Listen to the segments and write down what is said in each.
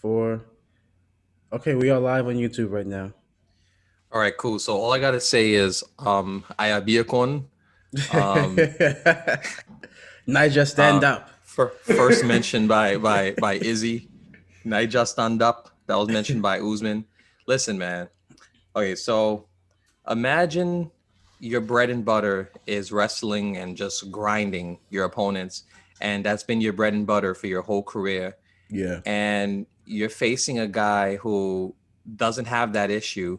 Four. Okay, we are live on YouTube right now. All right, cool. So all I gotta say is Ayabia um Niger, stand uh up. first mentioned by Izzy. Naija stand up. That was mentioned by Usman. Listen, man. Okay, so imagine your bread and butter is wrestling and just grinding your opponents, and that's been your bread and butter for your whole career. Yeah. And you're facing a guy who doesn't have that issue,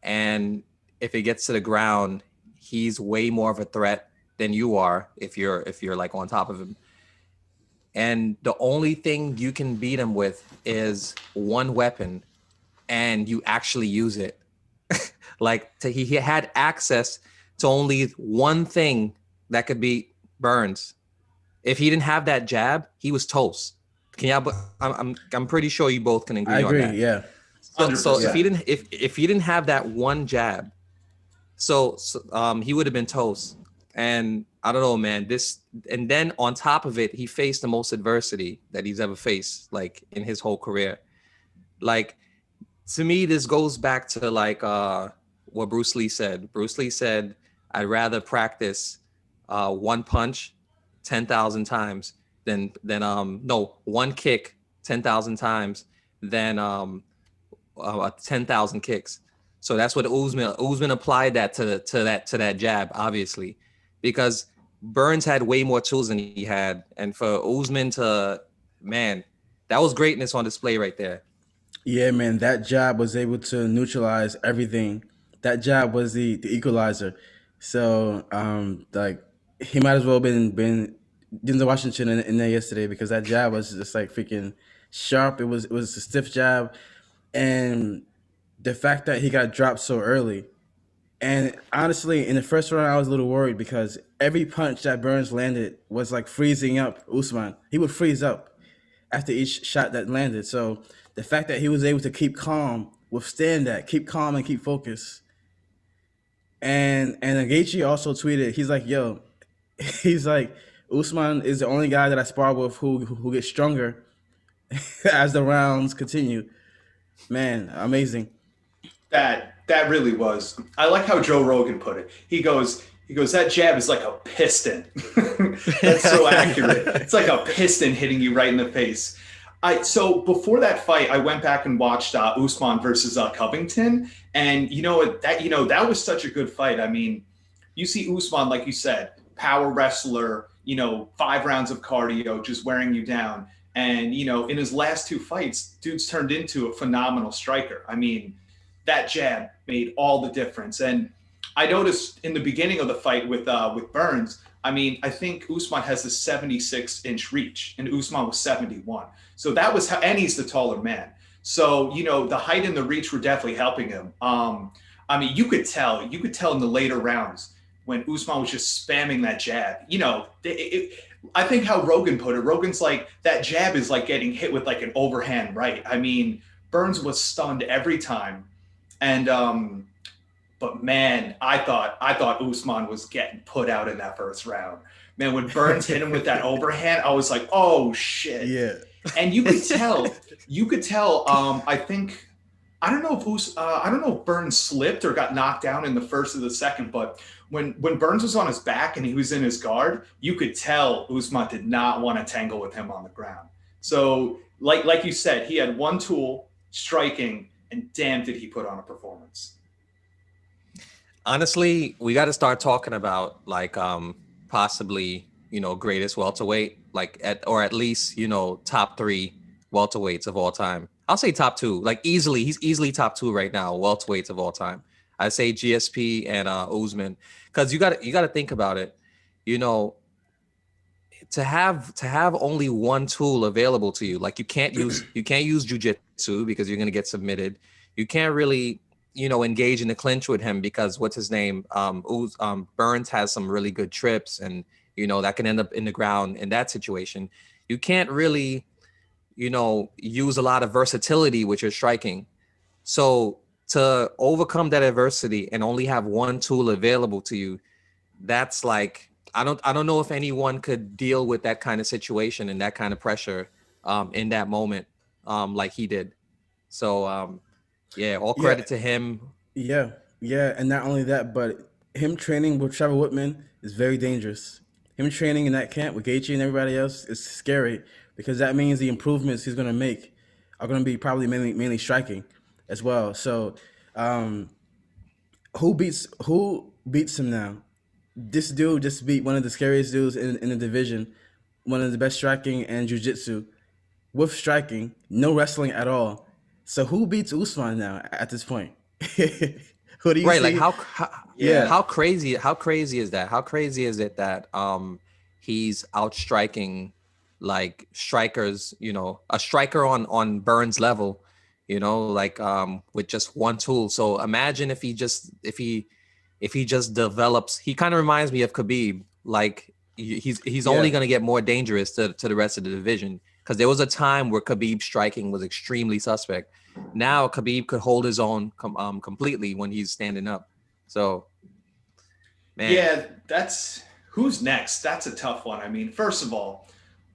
and if it gets to the ground, he's way more of a threat than you are if you're like on top of him. And the only thing you can beat him with is one weapon, and you actually use it. He had access to only one thing that could beat Burns. If he didn't have that jab, he was toast. Can you? I'm pretty sure you both can I agree on agree. that. Yeah. So if he 100%. didn't if he didn't have that one jab, he would have been toast. And I don't know, man. This and then on top of it, he faced the most adversity that he's ever faced, like in his whole career. Like to me, this goes back to what Bruce Lee said. Bruce Lee said, "I'd rather practice one punch 10,000 times than no one kick 10,000 times than 10,000 kicks." So that's what Usman applied that to that jab, obviously, because Burns had way more tools than he had, and for Usman to, man, that was greatness on display right there. Yeah, man. That jab was able to neutralize everything. That jab was the equalizer. So, like, he might as well been Denzel Washington in there yesterday because that jab was just like freaking sharp. It was a stiff jab, and the fact that he got dropped so early. And honestly, in the first round, I was a little worried because every punch that Burns landed was like freezing up Usman. He would freeze up after each shot that landed. So the fact that he was able to keep calm, withstand that, keep calm and keep focused. And Gaethje also tweeted, he's like, "Yo, he's like, Usman is the only guy that I spar with who gets stronger as the rounds continue." Man, amazing. That really was. I like how Joe Rogan put it. He goes that jab is like a piston. That's so accurate. It's like a piston hitting you right in the face. So before that fight, I went back and watched Usman versus Covington, and that was such a good fight. I mean, you see Usman, like you said, power wrestler. 5 rounds of cardio, just wearing you down. And in his last two fights, dude's turned into a phenomenal striker. I mean, that jab made all the difference. And I noticed in the beginning of the fight with Burns, I mean, I think Usman has a 76-inch reach, and Usman was 71. So that was how, and he's the taller man. So the height and the reach were definitely helping him. I mean, you could tell in the later rounds when Usman was just spamming that jab. I think how Rogan put it. Rogan's like that jab is like getting hit with like an overhand right. I mean, Burns was stunned every time, and but man, I thought Usman was getting put out in that first round. Man, when Burns hit him with that overhand, I was like, oh shit. Yeah. And you could tell. I think I don't know if Burns slipped or got knocked down in the first or the second, but when Burns was on his back and he was in his guard, you could tell Usman did not want to tangle with him on the ground. So, like you said, he had one tool, striking, and damn did he put on a performance. Honestly, we got to start talking about possibly greatest welterweight, at least top three welterweights of all time. I'll say top two, like easily. He's easily top two right now, welterweights of all time. I say GSP and Usman, because you got to think about it. You know, to have only one tool available to you, like you can't use jujitsu because you're gonna get submitted. You can't really engage in the clinch with him because what's his name, Burns has some really good trips, and that can end up in the ground in that situation. You can't really use a lot of versatility with your striking. So to overcome that adversity and only have one tool available to you, that's like I don't know if anyone could deal with that kind of situation and that kind of pressure in that moment. like he did. So yeah, all Yeah, credit to him. yeah, yeah, and not only that, but him training with Trevor Whitman is very dangerous. Him training in that camp with Gaethje and everybody else is scary because that means the improvements he's going to make are going to be probably mainly striking as well. So, um, who beats him now? This dude just beat one of the scariest dudes in the division, one of the best striking and jujitsu with striking, no wrestling at all. So who beats Usman now at this point? Who do you Right, like see? Yeah. how crazy is that? How crazy is it that he's outstriking like strikers, you know, a striker on Burns level, you know, like with just one tool. So imagine if he just develops, he kind of reminds me of Khabib. Like he's only Yeah. going to get more dangerous to the rest of the division, because there was a time where Khabib's striking was extremely suspect. Now Khabib could hold his own completely when he's standing up. So, man, Yeah, that's who's next. That's a tough one. I mean, first of all,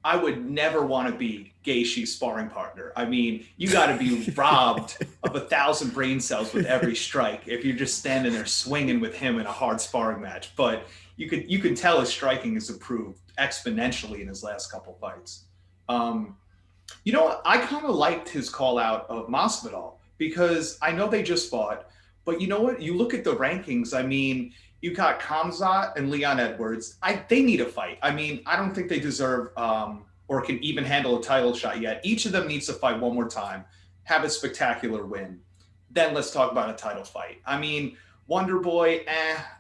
I would never want to be Gaethje's sparring partner. I mean, you got to be robbed of 1,000 brain cells with every strike if you're just standing there swinging with him in a hard sparring match. But you could tell his striking has improved exponentially in his last couple fights. Um, you know what? I kind of liked his call out of Masvidal because I know they just fought, but you know what? You look at the rankings. I mean, you got Kamzat and Leon Edwards. They need a fight. I mean, I don't think they deserve or can even handle a title shot yet. Each of them needs to fight one more time, have a spectacular win. Then let's talk about a title fight. I mean, Wonder Boy,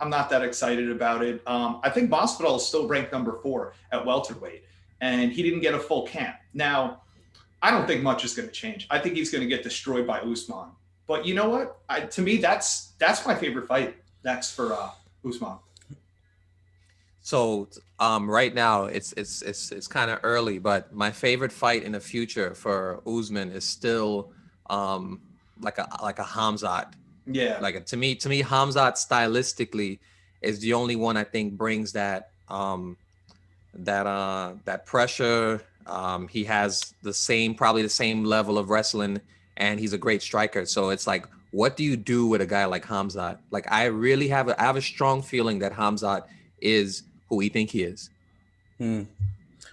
I'm not that excited about it. I think Masvidal is still ranked number 4 at welterweight, and he didn't get a full camp. Now, I don't think much is going to change. I think he's going to get destroyed by Usman. But you know what? To me, that's my favorite fight next for Usman. so right now it's kind of early, but my favorite fight in the future for Usman is still like a Hamzat. Yeah. Like to me Hamzat stylistically is the only one I think brings that pressure. He has probably the same level of wrestling, and he's a great striker. So it's like, what do you do with a guy like Hamzat? Like I really I have a strong feeling that Hamzat is who we think he is. Hmm.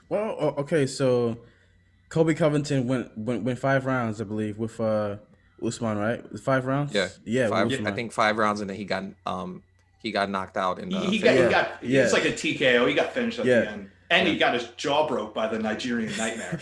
Well, okay, so Kobe Covington went 5 rounds, I believe, with Usman, right? 5 rounds? Yeah, Yeah, with five. I Usman. think 5 rounds, and then he got knocked out in the He fifth got he round. got Yeah. it's like a TKO. He got finished at Yeah. the end, and he got his jaw broke by the Nigerian Nightmare.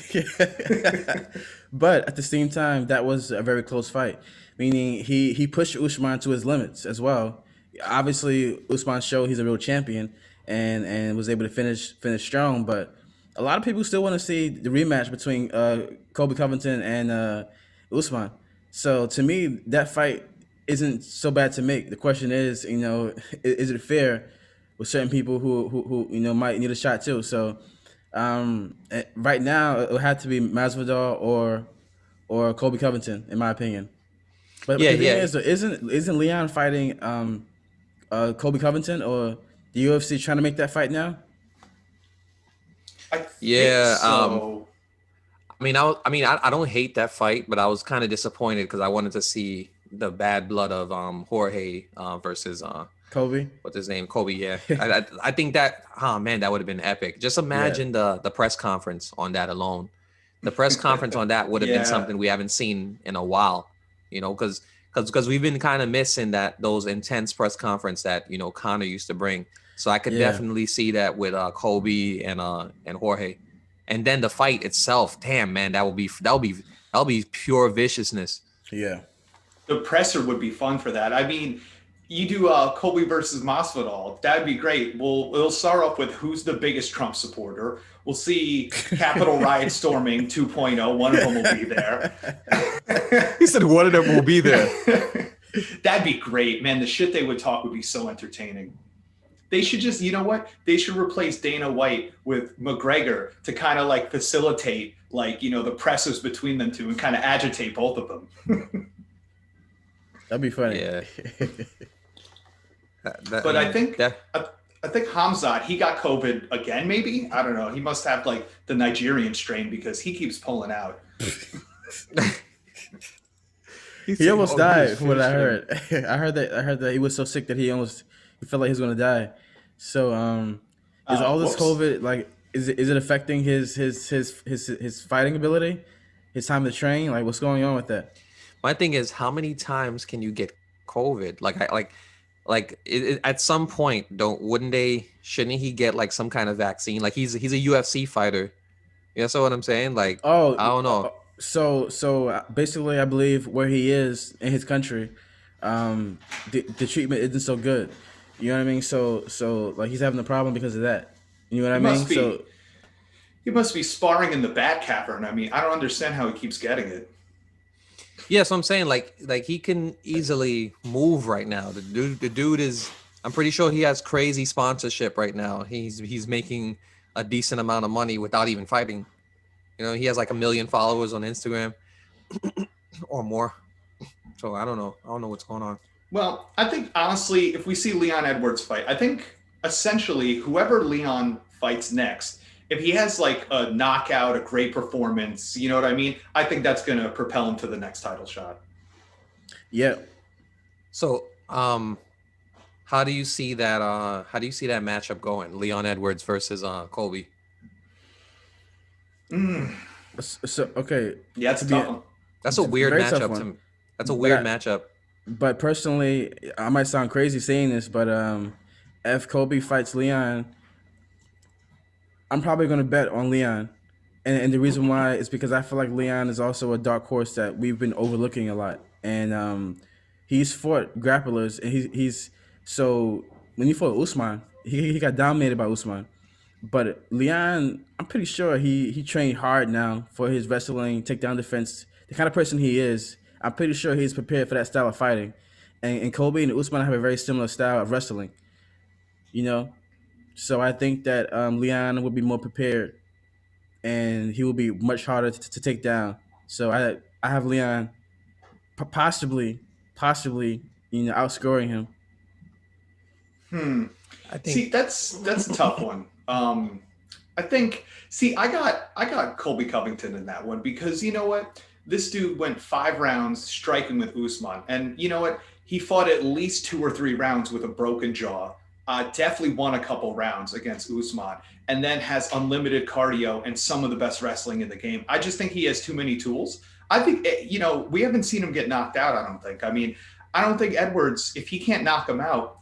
But at the same time, that was a very close fight, meaning he pushed Usman to his limits as well. Obviously, Usman showed he's a real champion and was able to finish strong. But a lot of people still want to see the rematch between Kobe Covington and Usman. So to me, that fight isn't so bad to make. The question is, is it fair with certain people who might need a shot too? So right now it would have to be Masvidal or Kobe Covington, in my opinion. But Yeah, the thing yeah. is, though, isn't Leon fighting Kobe Covington, or the UFC trying to make that fight now? I think Yeah, so. I don't hate that fight, but I was kind of disappointed because I wanted to see the bad blood of Jorge versus Kobe. what's his name, Kobe. Yeah, I think that, oh man, that would have been epic. Just imagine the press conference on that alone. The press conference on that would have been Yeah. something we haven't seen in a while, because we've been kind of missing those intense press conference that Connor used to bring. So I could Yeah. definitely see that with Kobe and Jorge. And then the fight itself, damn man, that'll be pure viciousness. Yeah. The presser would be fun for that. I mean, you do Kobe versus Masvidal. That'd be great. We'll start off with who's the biggest Trump supporter. We'll see Capitol Riot Storming 2.0. One of them will be there. He said one of them will be there. That'd be great, man. The shit they would talk would be so entertaining. They should just, you know what? They should replace Dana White with McGregor to kind of like facilitate, like, the pressers between them two and kind of agitate both of them. That'd be funny. Yeah. But I think that I think Hamzat, he got COVID again, maybe. I don't know. He must have like the Nigerian strain because he keeps pulling out. He's He saying, almost "Oh, you just died from what I finished him." heard. I heard that he was so sick that he felt like he was gonna die. So is Oh, all this whoops. COVID like is it affecting his fighting ability, his time to train? Like what's going on with that? My thing is, how many times can you get COVID? At some point, don't wouldn't they? Shouldn't he get like some kind of vaccine? Like he's a UFC fighter. You know what I'm saying? Like I Oh, don't know. basically, I believe where he is in his country, the treatment isn't so good. You know what I mean? So like he's having a problem because of that. You know what He I mean? must be So he must be sparring in the bat cavern. I mean, I don't understand how he keeps getting it. Yeah, so I'm saying like he can easily move right now. The dude is. I'm pretty sure he has crazy sponsorship right now. He's making a decent amount of money without even fighting. You know, he has like 1 million followers on Instagram or more. So I don't know. I don't know what's going on. Well, I think honestly, if we see Leon Edwards fight, I think essentially whoever Leon fights next, if he has like a knockout, a great performance, you know what I mean? I think that's going to propel him to the next title shot. yeah, So how do you see that? How do you see that matchup going? Leon Edwards versus Colby. Mm. so okay, Yeah, it's to a be tough one. That's a it's a weird very tough matchup to one. me. That's a But weird matchup. but personally, I might sound crazy saying this, but if Kobe fights Leon, I'm probably gonna bet on Leon, and the reason why is because I feel like Leon is also a dark horse that we've been overlooking a lot, and he's fought grapplers, and he's so when he fought Usman, he got dominated by Usman, but Leon, I'm pretty sure he trained hard now for his wrestling, takedown defense, the kind of person he is. I'm pretty sure he's prepared for that style of fighting, and Kobe and Usman have a very similar style of wrestling, you know. So I think that Leon would be more prepared and he will be much harder to take down. So I have Leon possibly outscoring him. Hmm. I think See, that's a tough one. I think. See, I got Colby Covington in that one because you know what? This dude went 5 rounds striking with Usman, and you know what? He fought at least 2 or 3 rounds with a broken jaw. Definitely won a couple rounds against Usman, and then has unlimited cardio and some of the best wrestling in the game. I just think he has too many tools. I think we haven't seen him get knocked out. I don't think. I mean, I don't think Edwards, if he can't knock him out,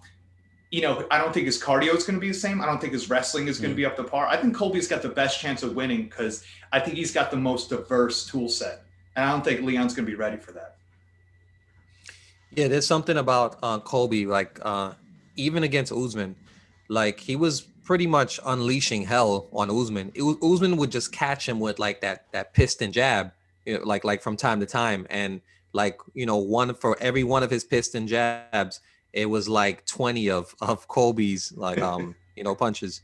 I don't think his cardio is going to be the same. I don't think his wrestling is going to be up to par. I think Colby's got the best chance of winning because I think he's got the most diverse tool set. And I don't think Leon's going to be ready for that. yeah, there's something about Colby like even against Usman, like he was pretty much unleashing hell on Usman. Usman would just catch him with like that piston jab, like from time to time, and like one for every one of his piston jabs, it was like 20 of Colby's like punches.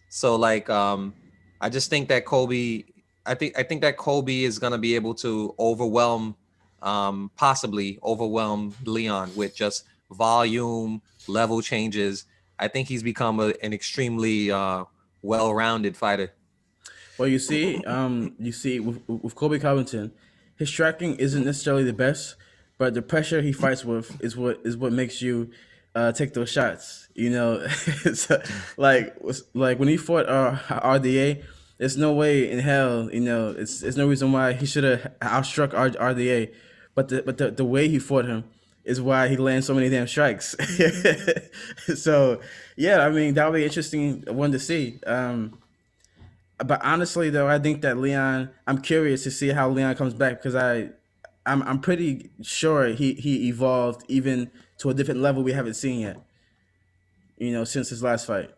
So like I just think that Colby, I think that Colby is gonna be able to possibly overwhelm Leon with just volume, level changes. I think he's become an extremely well-rounded fighter. Well, you see with Kobe Covington, his striking isn't necessarily the best, but the pressure he fights with is what makes you take those shots. It's, like when he fought RDA, there's no way in hell. There's no reason why he should have outstruck RDA, but the way he fought him is why he lands so many damn strikes. So yeah, I mean that'll be interesting one to see. But honestly, though, I think that Leon. I'm curious to see how Leon comes back because I'm pretty sure he evolved even to a different level we haven't seen yet. Since his last fight.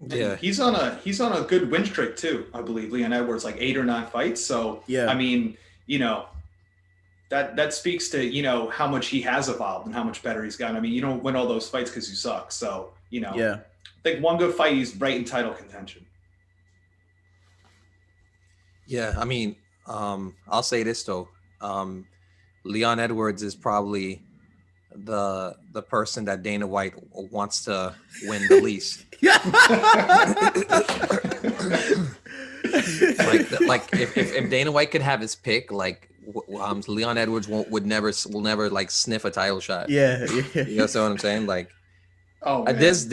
And Yeah, he's on a good win streak too, I believe. Leon Edwards, like 8 or 9 fights. So I Yeah, mean, that speaks to how much he has evolved and how much better he's gotten. I mean, you don't win all those fights because you suck. So yeah. I think one good fight, he's right in title contention. yeah. I mean, I'll say this though. Leon Edwards is probably the person that Dana White wants to win the least. Like if Dana White could have his pick, like Leon Edwards will never like sniff a title shot. Yeah, yeah. You know what I'm saying? Like Oh man. there's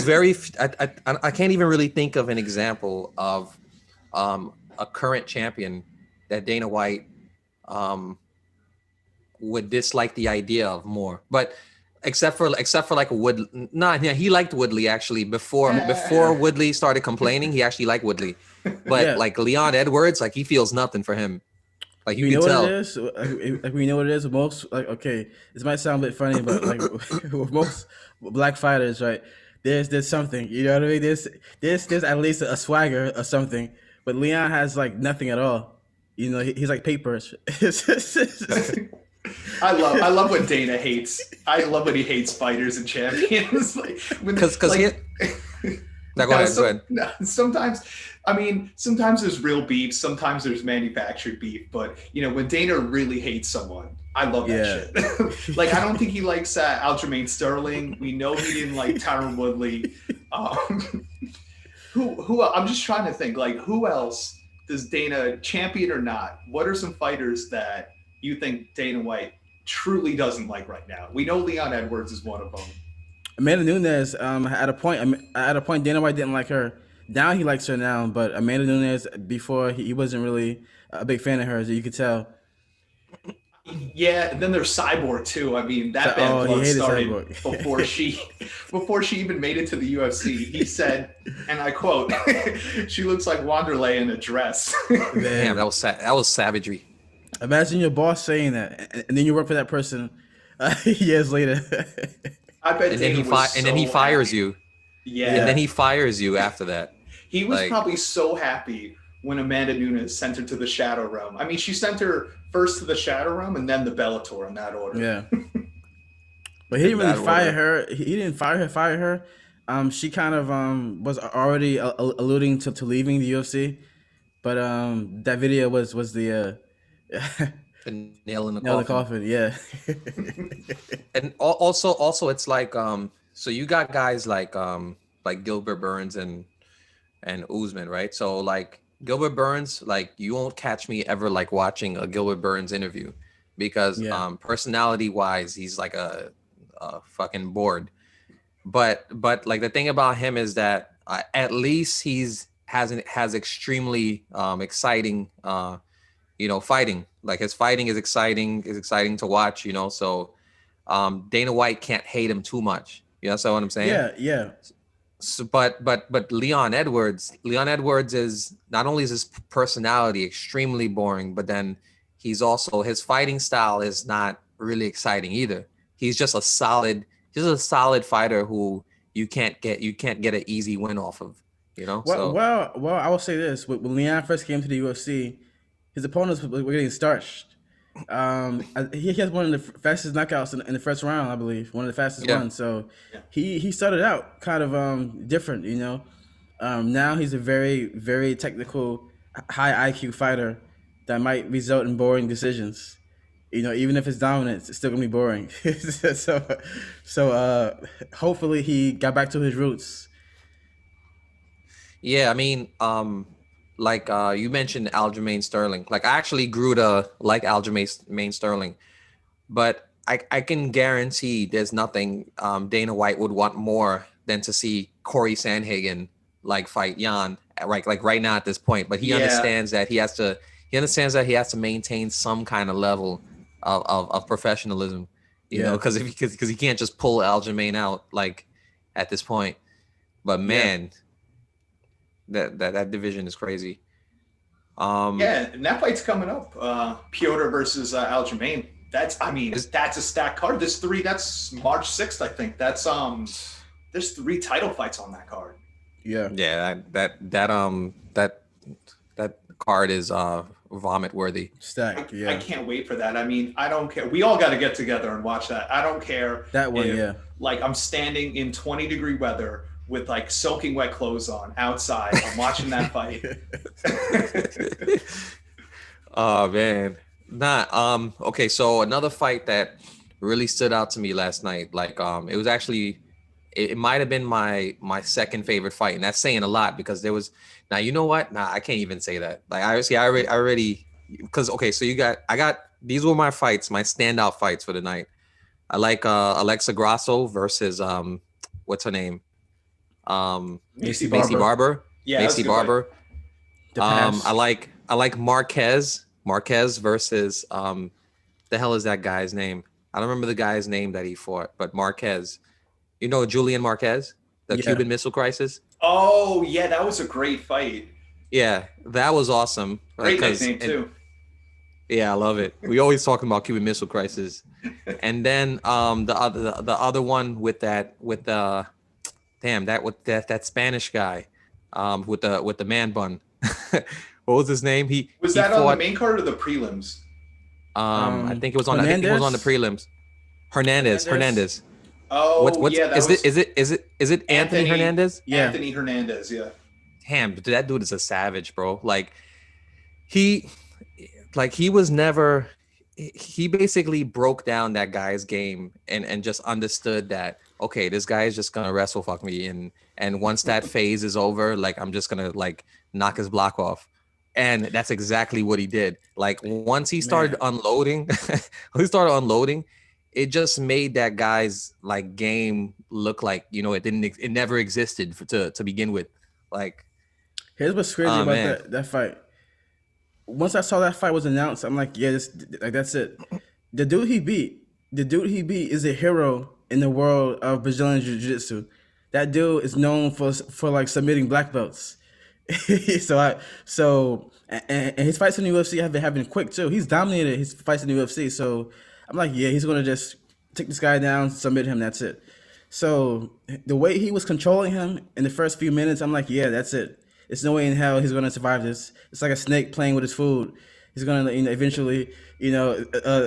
very I can't even really think of an example of a current champion that Dana White would dislike the idea of more. But except for like yeah, he liked Woodley actually before Woodley started complaining. He actually liked Woodley, but Yeah. like Leon Edwards, like he feels nothing for him. Like you We can know what it tell. is. Like, we know what it is. Most like okay, this might sound a bit funny, but like with most black fighters, right? There's something. You know what I mean? There's at least a swagger or something. But Leon has like nothing at all. You know, he's like papers. I love when Dana hates. I love when he hates fighters and champions. Like when Because like, now go ahead. No, sometimes, I mean, sometimes there's real beef, sometimes there's manufactured beef. But you know, when Dana really hates someone, I love that shit. Like I don't think he likes Aljamain Sterling. We know he didn't like Tyron Woodley. Who? I'm just trying to think. Like who else does Dana, champion or not? What are some fighters that you think Dana White truly doesn't like right now? We know Leon Edwards is one of them. Amanda Nunes, at a point, Dana White didn't like her. Now he likes her now, but Amanda Nunes before he wasn't really a big fan of hers. You could tell. Yeah, and then there's Cyborg too. I mean, that He bad blood hated started Cyborg. before she even made it to the UFC. He said, and I quote, "She looks like Wanderlei in a dress." Damn, that was savagery. Imagine your boss saying that, and then you work for that person years later. I bet. And then he fires you. Yeah. And then he fires you after that. He was Like- probably so happy when Amanda Nunes sent her to the Shadow Realm. I mean, she sent her first to the Shadow Realm and then the Bellator in that order. Yeah. But he didn't really fire her. He didn't fire her. She kind of was already alluding to leaving the UFC. But that video was the The nail in the nail in coffin. the coffin. Yeah. And also it's like so you got guys like Gilbert Burns and Usman, right? So like Gilbert Burns, like you won't catch me ever like watching a Gilbert Burns interview because personality wise he's like a fucking bored. But like the thing about him is that at least has extremely exciting fighting. Like his fighting is exciting to watch, you know. So Dana White can't hate him too much. You know what I'm saying? Yeah. So, but Leon Edwards is not only is his personality extremely boring, but then he's also his fighting style is not really exciting either. He's just a solid fighter who you can't get an easy win off of. You know. Well, I will say this: when Leon first came to the UFC, his opponents were getting starched. He has one of the fastest knockouts in the first round, I believe, one of the fastest ones. So he started out kind of different, you know. Now he's a very, very technical, high IQ fighter that might result in boring decisions. You know, even if it's dominant, it's still gonna be boring. so hopefully he got back to his roots. Yeah, I mean, you mentioned Aljamain Sterling. Like I actually grew to like Aljamain Sterling, but I can guarantee there's nothing Dana White would want more than to see Corey Sandhagen like fight Jan like right now at this point. But he understands that he has to maintain some kind of level of professionalism, you know, because he can't just pull Aljamain out like at this point. But man. That division is crazy. And that fight's coming up. Piotr versus Aljamain. That's a stacked card. That's March 6th, I think. That's there's 3 title fights on that card. Yeah. Yeah, that card is vomit worthy. Stacked. I can't wait for that. I mean, I don't care. We all got to get together and watch that. I don't care. That one, Like I'm standing in 20-degree weather with like soaking wet clothes on outside. I'm watching that fight. Oh man. Okay, so another fight that really stood out to me last night, like it it might have been my second favorite fight, and that's saying a lot because there was. Now you know what? Nah, I can't even say that. Like I already because okay, so I got these were my fights, my standout fights for the night. I like Alexa Grasso versus what's her name? Macy Macy Barber, Barber. Yeah, that's a Macy good fight. Barber. the pass. I like Marquez versus the hell is that guy's name? I don't remember the guy's name that he fought, but Marquez. You know Julian Marquez, the Yeah, Cuban Missile Crisis. Oh yeah, that was a great fight. Yeah, that was awesome. Like, Great cause nickname too. yeah, I love it. We always talking about Cuban Missile Crisis, and then the other one with the damn that with that Spanish guy, with the man bun. What was his name? Was He that on the fought. main card or the prelims? I think it was on. I think it was on the Hernandez. prelims. Hernandez. Hernandez. Oh What's yeah, that was is it Anthony Hernandez? Yeah, Anthony Hernandez. Yeah. Damn, that dude is a savage, bro. He he was never he basically broke down that guy's game and just understood that okay, this guy is just gonna wrestle fuck me and once that phase is over, like I'm just gonna like knock his block off. And that's exactly what he did. Like once he started unloading, when he started unloading, it just made that guy's like game look like it never existed to begin with. Like, here's what's crazy oh about man, that fight. Once I saw that fight was announced, I'm like, yeah, that's it. The dude he beat is a hero in the world of Brazilian Jiu-Jitsu. That dude is known for like submitting black belts. And his fights in the UFC have been quick too. He's dominated his fights in the UFC. So I'm like, yeah, he's gonna just take this guy down, submit him. That's it. So the way he was controlling him in the first few minutes, I'm like, yeah, that's it. There's no way in hell he's gonna survive this. It's like a snake playing with his food. He's gonna eventually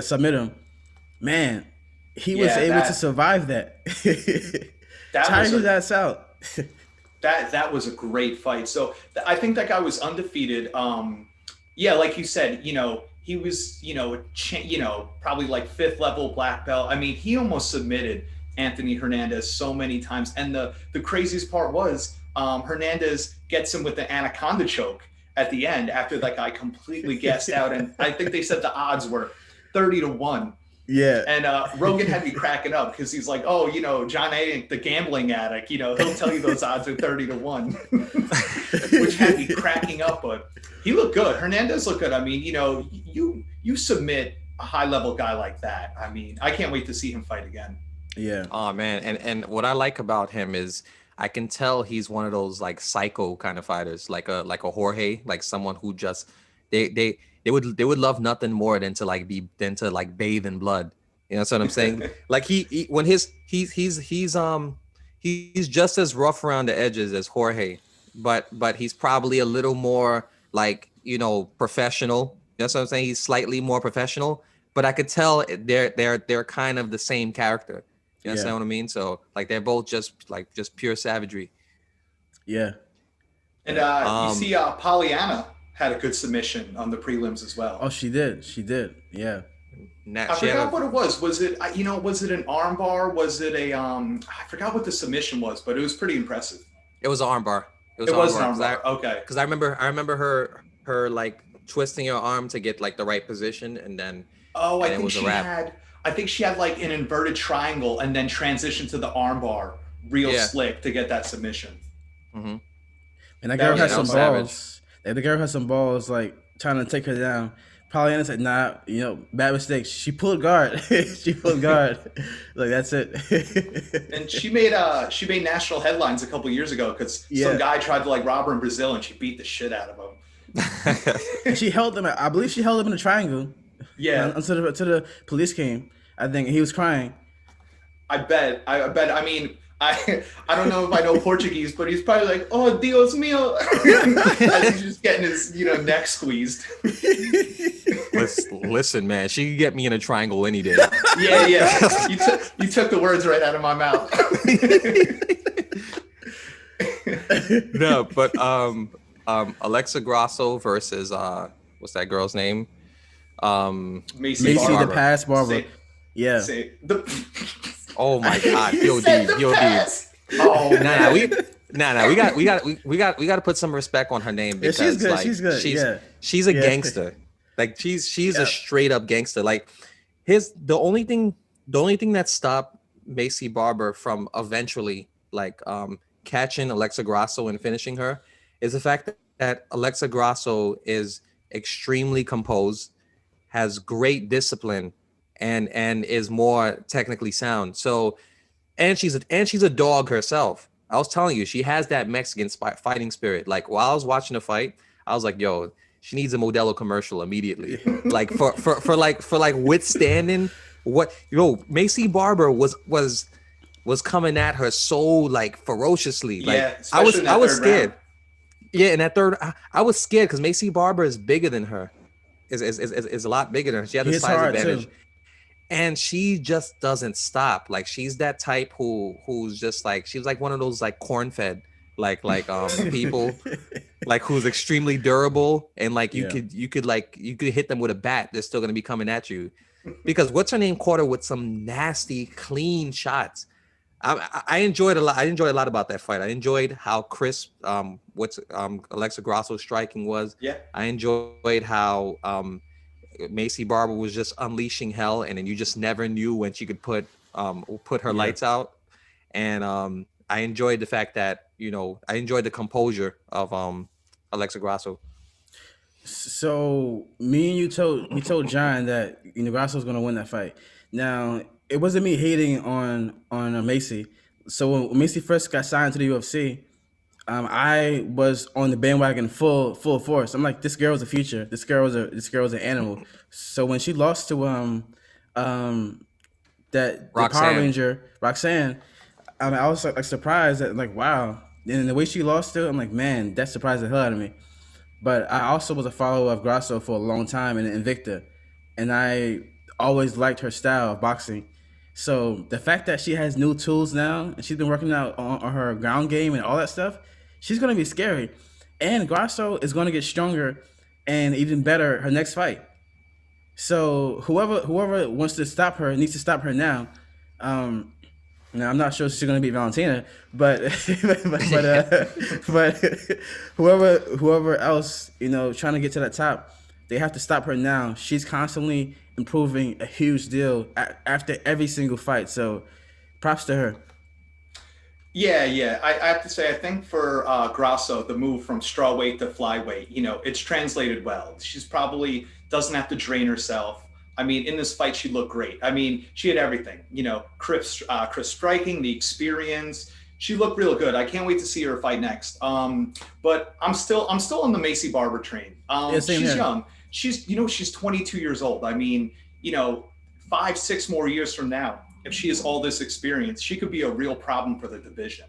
submit him. Man, he was Yeah, able to survive that. that Tire was his a ass out. that was a great fight. So I think that guy was undefeated. Yeah, like you said, he was, probably like fifth level black belt. I mean, he almost submitted Anthony Hernandez so many times. And the craziest part was Hernandez gets him with the anaconda choke at the end after that guy completely gassed out. And I think they said the odds were 30-1. Yeah. And Rogan had me cracking up because he's like, oh, John A., the gambling addict, he'll tell you those odds are 30-1, which had me cracking up. But he looked good. Hernandez looked good. I mean, you submit a high level guy like that. I mean, I can't wait to see him fight again. Yeah. oh man, and what I like about him is I can tell he's one of those like psycho kind of fighters, like a Jorge, like someone who just they would love nothing more than to like bathe in blood. You know what I'm saying? Like he when he's just as rough around the edges as Jorge, but he's probably a little more like professional. That's what I'm saying. He's slightly more professional, but I could tell they're kind of the same character. You understand Yeah. what I mean? So like they're both just pure savagery. Yeah. And you see Pollyanna had a good submission on the prelims as well. Oh, she did. She did. Yeah. I forgot what it was. Was it was it an armbar? Was it a I forgot what the submission was, but it was pretty impressive. It was an armbar. It was an armbar. Okay. Because I remember her like twisting her arm to get like the right position, and then Oh, and it was a wrap. I think she had like an inverted triangle and then transitioned to the armbar real Yeah. slick to get that submission. Mm-hmm. And that That girl was- has that some was savage. balls. Like, the girl has some balls, like trying to take her down. Pollyanna said, "Nah, bad mistake." She pulled guard. She pulled guard. Like, that's it. And she made national headlines a couple years ago because Yeah. some guy tried to like rob her in Brazil and she beat the shit out of him. She held him. I believe she held him in a triangle. Yeah, Until the police came. I think he was crying. I bet. I mean, I don't know if I know Portuguese, but he's probably like, "Oh, Dios mío," as he's just getting his neck squeezed. Listen, man, she could get me in a triangle any day. Yeah. You took the words right out of my mouth. No, but Alexa Grasso versus what's that girl's name? Macy Macy Barber. the pass barber. Say- Yeah. say the. Oh my God, You said the Yo, pass. Oh Nah, man. we got to put some respect on her name Yeah, she's because good. like She's good. Yeah. she's a Yeah. gangster. Like she's a Yeah. straight up gangster. Like his the only thing that stopped Macy Barber from eventually like catching Alexa Grasso and finishing her is the fact that Alexa Grasso is extremely composed, has great discipline, and is more technically sound. So and she's a dog herself. I was telling you, she has that Mexican fighting spirit. Like while I was watching the fight, I was like, "Yo, she needs a Modelo commercial immediately." Like for like withstanding what Macy Barber was coming at her so like ferociously. Yeah, Like especially in I that was third round. scared. Yeah, in that third, I was scared because Macy Barber is bigger than her. Is a lot bigger than her. She has a Hits size hard too. advantage, and she just doesn't stop. Like she's that type who's just like she's like one of those like corn fed people like who's extremely durable and like Yeah. you could hit them with a bat, they're still gonna be coming at you because what's her name caught her with some nasty clean shots. I enjoyed a lot. I enjoyed a lot about that fight. I enjoyed how crisp Alexa Grasso's striking was. Yeah. I enjoyed how Macy Barber was just unleashing hell, and then you just never knew when she could put her Yeah. lights out. And I enjoyed the fact that I enjoyed the composure of Alexa Grasso. So me and you told John that Grasso was gonna win that fight. Now it wasn't me hating on Macy. So when Macy first got signed to the UFC, I was on the bandwagon full force. I'm like, this girl's a future. This girl's an animal. So when she lost to um that the Power Roxanne. Ranger Roxanne, I was like surprised that like wow. And the way she lost to, I'm like, man, that surprised the hell out of me. But I also was a follower of Grasso for a long time in Invicta, and I always liked her style of boxing. So the fact that she has new tools now and she's been working out on her ground game and all that stuff, she's gonna be scary. And Grasso is gonna get stronger and even better her next fight. So whoever wants to stop her needs to stop her now. Um, now I'm not sure she's gonna beat Valentina, but but whoever else trying to get to that top, they have to stop her now. She's constantly improving a huge deal after every single fight. So props to her. Yeah, yeah. I have to say, I think for Grasso, the move from strawweight to flyweight, it's translated well. She's probably doesn't have to drain herself. I mean, in this fight, she looked great. I mean, she had everything. Chris striking, the experience. She looked real good. I can't wait to see her fight next. But I'm still on the Macy Barber train. Yeah, same She's here. young. She's 22 years old. I mean, 5, 6 more years from now, if she has all this experience, she could be a real problem for the division.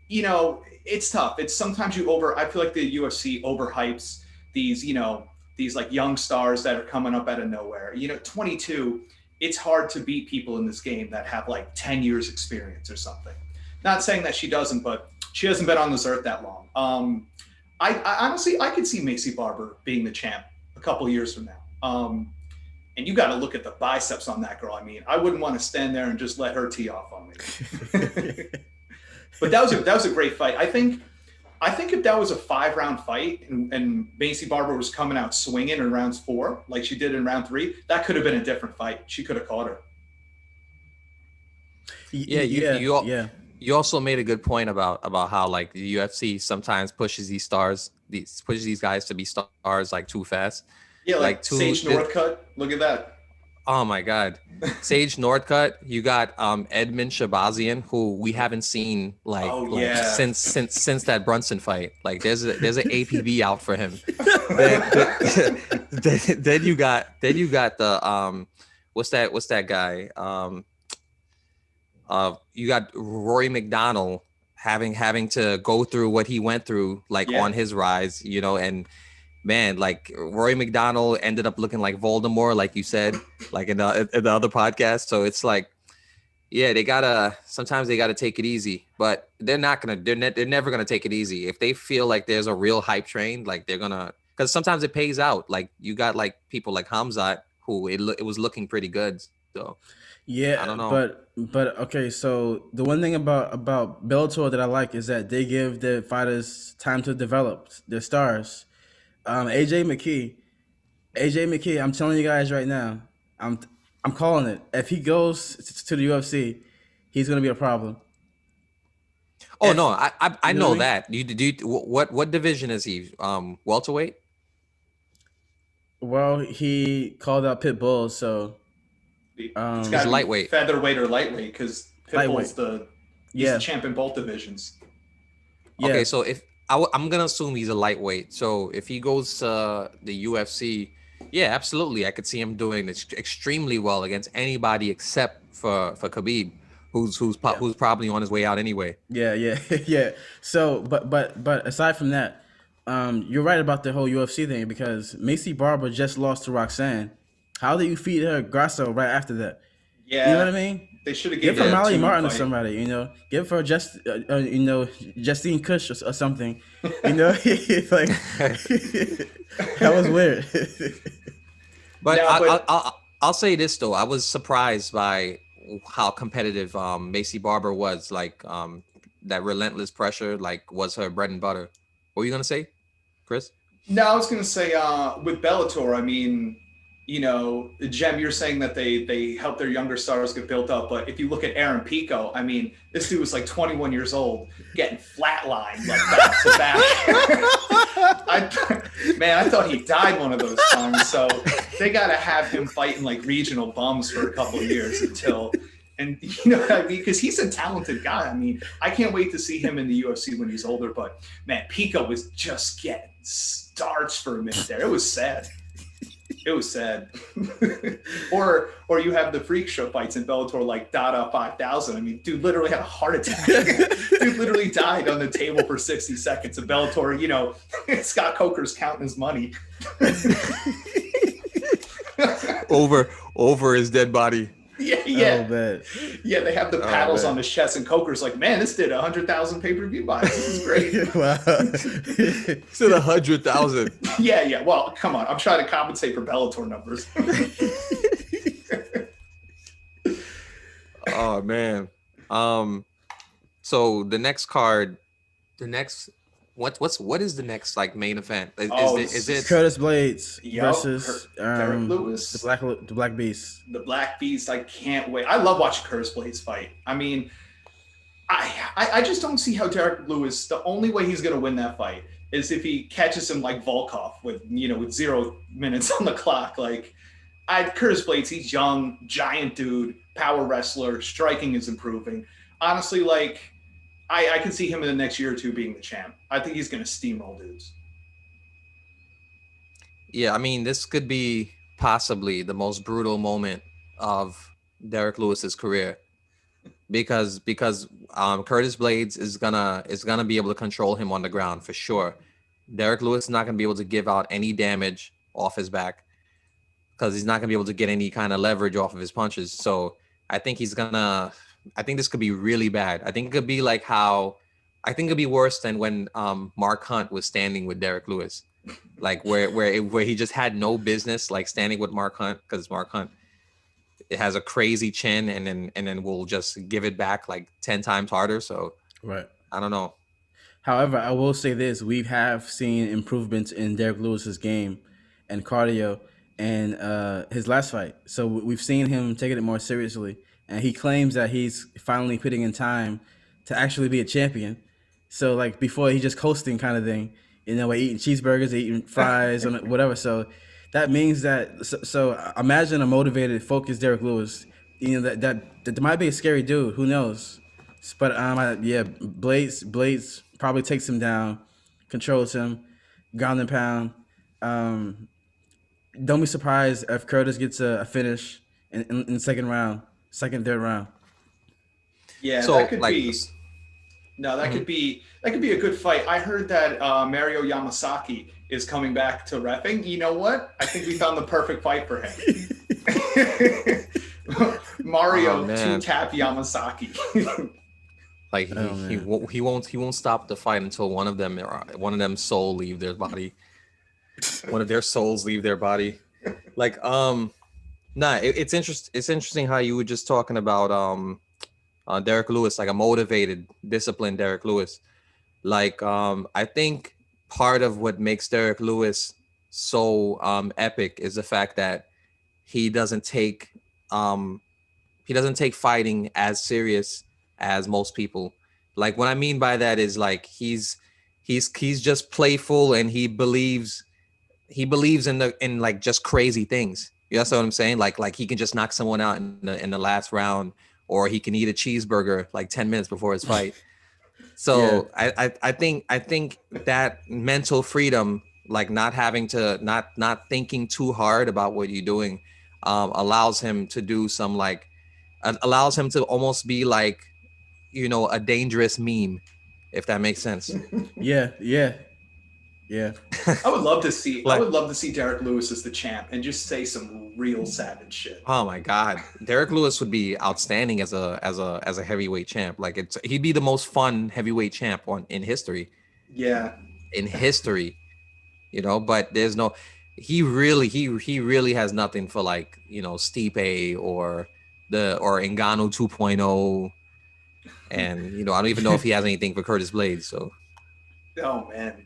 It's tough. It's sometimes I feel like the UFC overhypes these like young stars that are coming up out of nowhere. 22, it's hard to beat people in this game that have like 10 years experience or something. Not saying that she doesn't, but she hasn't been on this earth that long. I honestly, I could see Macy Barber being the champ a couple years from now. And you got to look at the biceps on that girl. I mean, I wouldn't want to stand there and just let her tee off on me. But that was a great fight. I think if that was a 5-round fight and Macy Barber was coming out swinging in rounds 4, like she did in round 3, that could have been a different fight. She could have caught her. Yeah, Yeah. you also made a good point about how like the UFC sometimes pushes these guys to be stars like too fast. Yeah, like too Sage Northcutt. Look at that. Oh my God, Sage Northcutt. You got Edmund Shabazian, who we haven't seen since that Brunson fight. Like there's an APB out for him. then you got the what's that guy? You got Rory McDonald having to go through what he went through on his rise, and man, like Rory McDonald ended up looking like Voldemort, like you said, like in the other podcast. So it's like, yeah, sometimes they gotta take it easy, but they're never gonna take it easy. If they feel like there's a real hype train, like they're gonna, because sometimes it pays out. Like you got like people like Hamzat, who it was looking pretty good. So I Yeah, don't know. but okay. So the one thing about Bellator that I like is that they give the fighters time to develop their stars. AJ McKee, AJ McKee. I'm telling you guys right now, I'm I'm calling it. If he goes to the UFC, he's gonna be a problem. Oh If no, I you know what I know mean. that. What division is he? Welterweight. Well, he called out Pitbull, so It's got He's to be lightweight. featherweight or lightweight because lightweight. Pitbull's he's the Yeah, champ in both divisions. Okay, yeah, so if I'm gonna assume he's a lightweight. So if he goes to the UFC, yeah, absolutely, I could see him doing extremely well against anybody except for Khabib, yeah. who's probably on his way out anyway. Yeah, yeah, yeah. So, but aside from that, you're right about the whole UFC thing because Macy Barber just lost to Roxanne. How do you feed her Grasso right after that? You know what I Yeah, mean? they should have Give gave her her a Yeah. Molly tune-up Martin or fight. somebody. Give her Justine Kush or something. It's like that was weird. But No, but I'll say this though, I was surprised by how competitive Macy Barber was. Like that relentless pressure, like was her bread and butter. What were you gonna say, Chris? no, I was gonna say with Bellator, I mean, Jem, you're saying that they help their younger stars get built up, but if you look at Aaron Pico, I mean, this dude was like 21 years old, getting flatlined like back to back. I thought he died one of those times. So they got to have him fighting like regional bums for a couple of years until. And you know what I mean? Because he's a talented guy. I mean, I can't wait to see him in the UFC when he's older. But man, Pico was just getting starched for a minute there. It was sad. It was sad. or you have the freak show fights in Bellator like Dada 5000. I mean, dude literally had a heart attack. Dude literally died on the table for 60 seconds. In Bellator, Scott Coker's counting his money. Over his dead body. Yeah. Oh man. Yeah, they have the paddles on his chest, and Coker's like, man, this did 100,000 pay-per-view buys. This is great. Wow. Said 100,000. Yeah. Well, come on. I'm trying to compensate for Bellator numbers. Oh man. So the next card, what is the next like main event? Is it Curtis Blades Yup, versus Derek Lewis. the Black Beast. The Black Beast. I can't wait. I love watching Curtis Blades fight. I mean, I just don't see how Derek Lewis, the only way he's going to win that fight is if he catches him like Volkov with 0 minutes on the clock. Like, Curtis Blades, he's young, giant dude, power wrestler, striking is improving. Honestly, like, I can see him in the next year or two being the champ. I think he's going to steamroll dudes. Yeah, I mean, this could be possibly the most brutal moment of Derek Lewis's career because Curtis Blades is gonna be able to control him on the ground for sure. Derek Lewis is not gonna be able to give out any damage off his back because he's not gonna be able to get any kind of leverage off of his punches. So I think this could be really bad. I think it could be I think it could be worse than when Mark Hunt was standing with Derek Lewis. Like where he just had no business like standing with Mark Hunt because Mark Hunt it has a crazy chin and then will just give it back like 10 times harder. So Right. I don't know. However, I will say this: we have seen improvements in Derek Lewis's game and cardio and his last fight. So we've seen him taking it more seriously, and he claims that he's finally putting in time to actually be a champion. So like before, he just coasting kind of thing. We're eating cheeseburgers, eating fries, and whatever. So that means that. So imagine a motivated, focused Derek Lewis. That might be a scary dude. Who knows? But yeah, Blades probably takes him down, controls him, ground and pound. Don't be surprised if Curtis gets a finish in the third round. Yeah, So that could like be. No, that could be a good fight. I heard that Mario Yamasaki is coming back to reffing. You know what? I think we found the perfect fight for him. Mario two-tap Yamasaki. like he won't stop the fight until one of them soul leave their body. One of their souls leave their body. Like Nah, it's interesting how you were just talking about Derek Lewis, like a motivated, disciplined Derek Lewis. Like I think part of what makes Derek Lewis so epic is the fact that he doesn't take um he doesn't take fighting as serious as most people. Like what I mean by that is like he's just playful, and he believes in like just crazy things. You know what I'm saying? Like he can just knock someone out in the last round, or he can eat a cheeseburger like 10 minutes before his fight. Yeah, So I think that mental freedom, like not having to not thinking too hard about what you're doing, allows him to do some like allows him to almost be like, a dangerous meme, if that makes sense. yeah, yeah, yeah. I Like, would love to see Derek Lewis as the champ and just say some real savage shit. oh my God, Derek Lewis would be outstanding as a heavyweight champ. Like he'd be the most fun heavyweight champ in history. Yeah. In history, but there's no, he really has nothing for like, Stipe or Ngannou 2.0, and I don't even know if he has anything for Curtis Blades. So Oh man.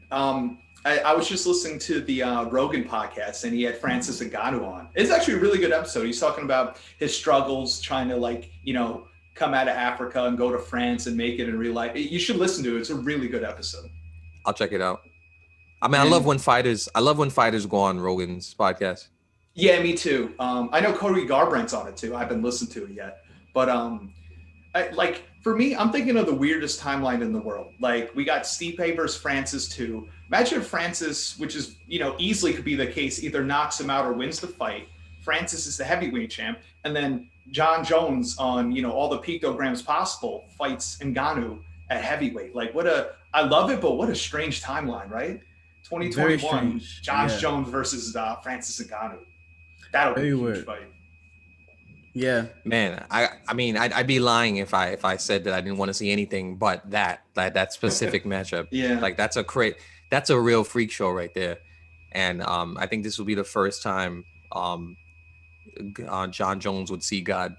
I was just listening to the Rogan podcast, and he had Francis Ngannou on. It's actually a really good episode. He's talking about his struggles trying to come out of Africa and go to France and make it in real life. You should listen to it. It's a really good episode. I'll check it out. I mean, And I love when fighters go on Rogan's podcast. yeah, me too. I know Cody Garbrandt's on it too. I haven't listened to it yet, but like for me, I'm thinking of the weirdest timeline in the world. Like we got Stipe versus Francis too. Imagine if Francis, which is easily could be the case, either knocks him out or wins the fight. Francis is the heavyweight champ, and then John Jones on all the pictograms possible fights Ngannou at heavyweight. Like I love it, but what a strange timeline, right? Very 2021, strange. Josh Yeah, Jones versus Francis Ngannou. That'll be a very huge weird. fight. Yeah, Man, I mean, I'd be lying if I said that I didn't want to see anything but that specific matchup. Yeah. Like that's a real freak show right there. And I think this will be the first time John Jones would see God.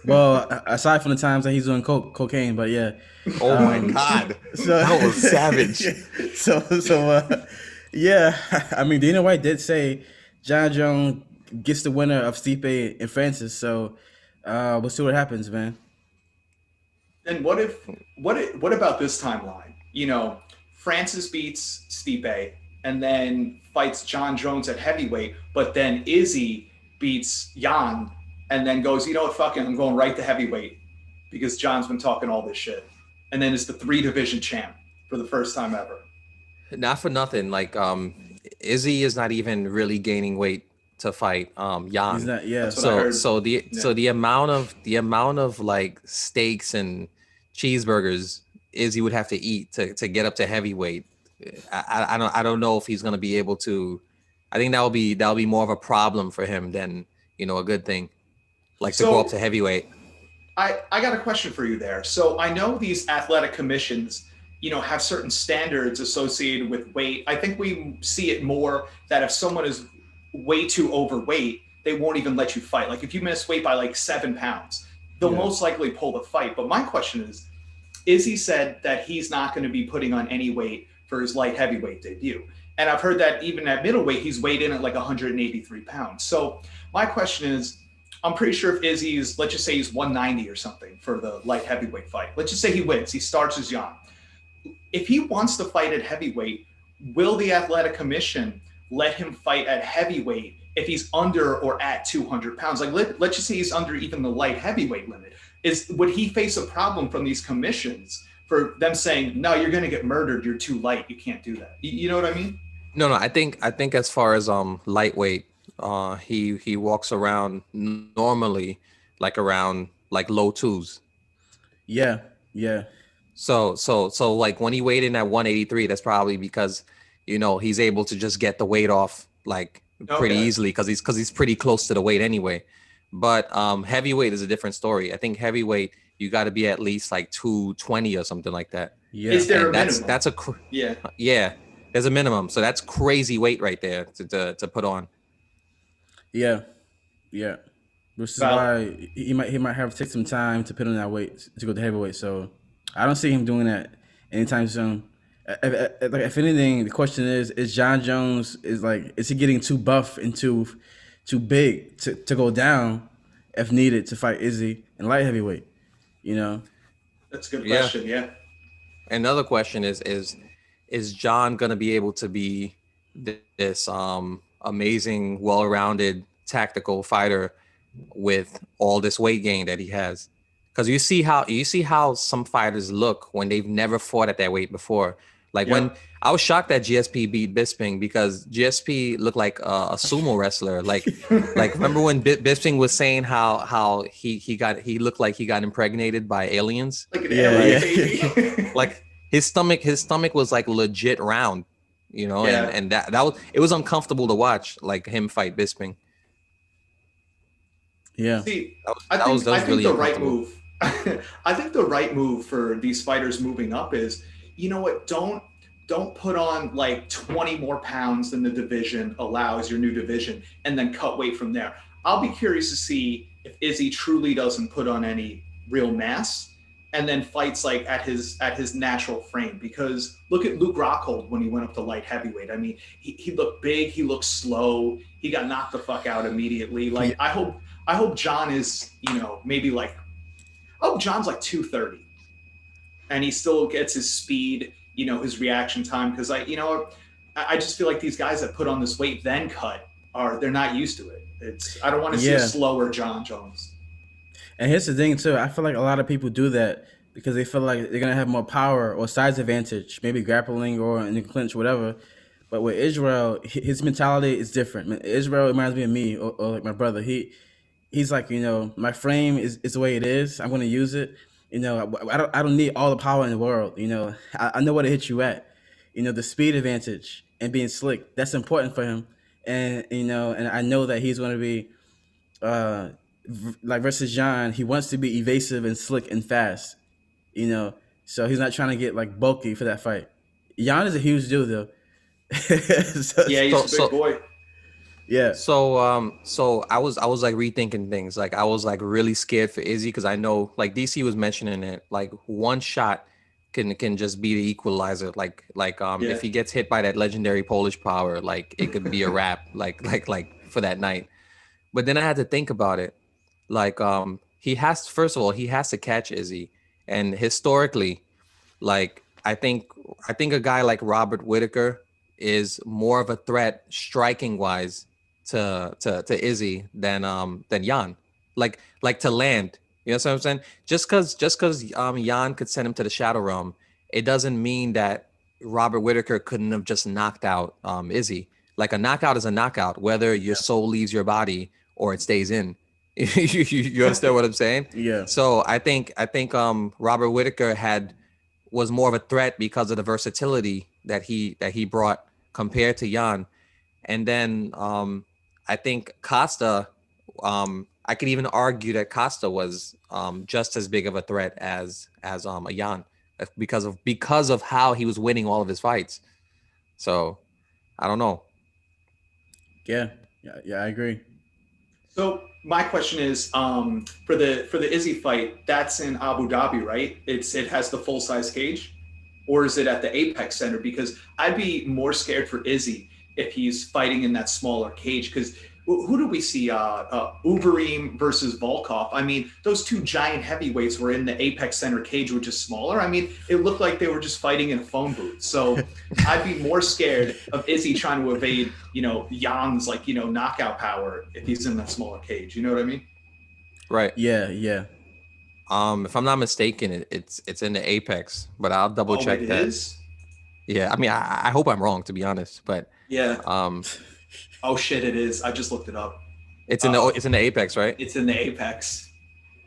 well, aside from the times that he's doing cocaine, but yeah. Oh my God, So, that was savage. yeah. I mean, Dana White did say John Jones gets the winner of Stipe and Francis. So, we'll see what happens, man. And what about this timeline? Francis beats Stipe and then fights John Jones at heavyweight, but then Izzy beats Jan and then goes, you know what, fucking, I'm going right to heavyweight because John's been talking all this shit. And then is the 3 division champ for the first time ever. Not for nothing. Like Izzy is not even really gaining weight to fight He's Jan. not. Yeah. That's what I heard. So the amount of like steaks and cheeseburgers Izzy would have to eat to get up to heavyweight. I don't know if he's gonna be able to. I think that'll be more of a problem for him than a good thing. Like to go up So to heavyweight. I got a question for you there. So I know these athletic commissions, have certain standards associated with weight. I think we see it more that if someone is way too overweight, they won't even let you fight. Like if you miss weight by like 7 pounds, they'll Yeah. most likely pull the fight. But my question is he said that he's not going to be putting on any weight for his light heavyweight debut. And I've heard that even at middleweight, he's weighed in at like 183 pounds. So my question is, I'm pretty sure if Izzy's, let's just say he's 190 or something for the light heavyweight fight. Let's just say he wins. He starts as young. If he wants to fight at heavyweight, will the athletic commission let him fight at heavyweight if he's under or at 200 pounds? Like let's just say he's under even the light heavyweight limit. Would he face a problem from these commissions for them saying, no, you're going to get murdered. You're too light. You can't do that. You know what I mean? No, I think as far as lightweight, he walks around normally like around like low twos. Yeah. Yeah. So like when he weighed in at 183, that's probably because he's able to just get the weight off like pretty Okay. easily because he's pretty close to the weight anyway. But heavyweight is a different story. I think heavyweight you got to be at least like 220 or something like that. Yeah. Is there And a that's minimum? that's a Yeah. yeah. There's a minimum, so that's crazy weight right there to put on. Yeah, yeah. Which is Val, why he might have to take some time to put on that weight to go to heavyweight. So I don't see him doing that anytime soon. If anything, the question is John Jones is he getting too buff and too big to go down if needed to fight Izzy in light heavyweight? You know, that's a good Yeah. question. Yeah. Another question is John gonna be able to be this amazing, well-rounded tactical fighter with all this weight gain that he has? Because you see how some fighters look when they've never fought at that weight before. Like when Yep. I was shocked that GSP beat Bisping because GSP looked like a sumo wrestler. Like remember when Bisping was saying how he looked like he got impregnated by aliens? Like an yeah, alien yeah, baby. Like his stomach was like legit round, and Yeah. and that was it was uncomfortable to watch like him fight Bisping. yeah, See, That was I that was think that I was think really the right uncomfortable. move I think the right move for these fighters moving up is, you know what, don't put on like 20 more pounds than the division allows, your new division, and then cut weight from there. I'll be curious to see if Izzy truly doesn't put on any real mass and then fights like at his natural frame, because look at Luke Rockhold when he went up to light heavyweight. I mean, he looked big, he looked slow, he got knocked the fuck out immediately. yeah, Like I hope John is, maybe like, I hope John's like 230 and he still gets his speed, his reaction time. Cause I just feel like these guys that put on this weight then cut they're not used to it. I don't want to see a yeah. slower John Jones. And here's the thing too. I feel like a lot of people do that because they feel like they're gonna have more power or size advantage, maybe grappling or in the clinch, whatever. But with Israel, his mentality is different. Israel reminds me of me or like my brother. He's like, my frame is the way it is. I'm gonna use it. I don't need all the power in the world. I know where to hit you at. The speed advantage and being slick, that's important for him. And I know that he's gonna be uh like versus John, he wants to be evasive and slick and fast, you know. So he's not trying to get like bulky for that fight. Jan is a huge dude though. so, Yeah, he's So a big so boy. yeah, so I was like rethinking things. Like I was like really scared for Izzy because I know like DC was mentioning it. Like one shot can just be the equalizer. Like Yeah. if he gets hit by that legendary Polish power, like it could be a wrap. Like for that night. But then I had to think about it. Like he has first of all he has to catch Izzy, and historically, like I think a guy like Robert Whitaker is more of a threat striking wise to Izzy than Jan. Like to land. You know what I'm saying? Just cause Jan could send him to the shadow realm, it doesn't mean that Robert Whitaker couldn't have just knocked out Izzy. Like a knockout is a knockout, whether your soul leaves your body or it stays in. You understand what I'm saying? yeah, So I think Robert Whitaker was more of a threat because of the versatility that he brought compared to Jan. And then I think Costa, I could even argue that Costa was just as big of a threat as a Jan because of how he was winning all of his fights. So I don't know. yeah, yeah, yeah. I agree. So my question is, for the Izzy fight, that's in Abu Dhabi, right? It has the full size cage, or is it at the Apex Center? Because I'd be more scared for Izzy if he's fighting in that smaller cage. Because who do we see? Uberim versus Volkov. I mean, those two giant heavyweights were in the Apex Center cage, which is smaller. I mean, it looked like they were just fighting in a phone booth. So I'd be more scared of Izzy trying to evade, Jan's like, knockout power if he's in that smaller cage. You know what I mean? Right. Yeah, yeah, If I'm not mistaken, it's in the Apex, but I'll double Oh, it check that. is. Yeah, I mean, I hope I'm wrong to be honest, but Yeah. um, Oh shit, it is. I just looked it up. it's in the Uh, it's in the Apex, right? it's in the Apex.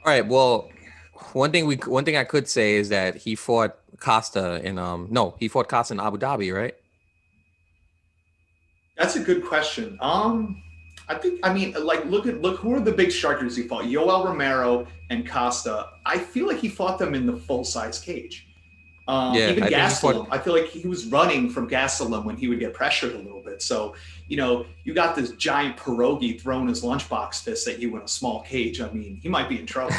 All right. Well, one thing I could say is that he fought Costa in no, he fought Costa in Abu Dhabi, right? That's a good question. I mean, like, look who are the big strikers he fought? Yoel Romero and Costa. I feel like he fought them in the full size cage. Yeah, Even I think he fought. Gastelum, I feel like he was running from Gastelum when he would get pressured a little bit. So, you got this giant pierogi throwing his lunchbox fist at you in a small cage. I mean, he might be in trouble.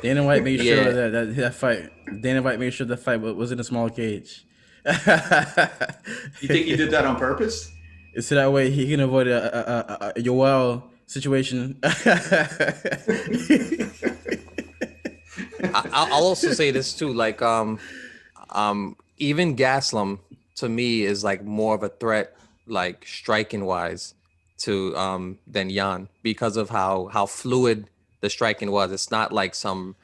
Dana White made sure Yeah, that fight. Dana White made sure the fight was in a small cage. You think he did that on purpose? So that way he can avoid a Yoel situation. I'll also say this too. Like, even Gaslam to me is like more of a threat, like striking wise, to than Jan because of how fluid the striking was. It's not like some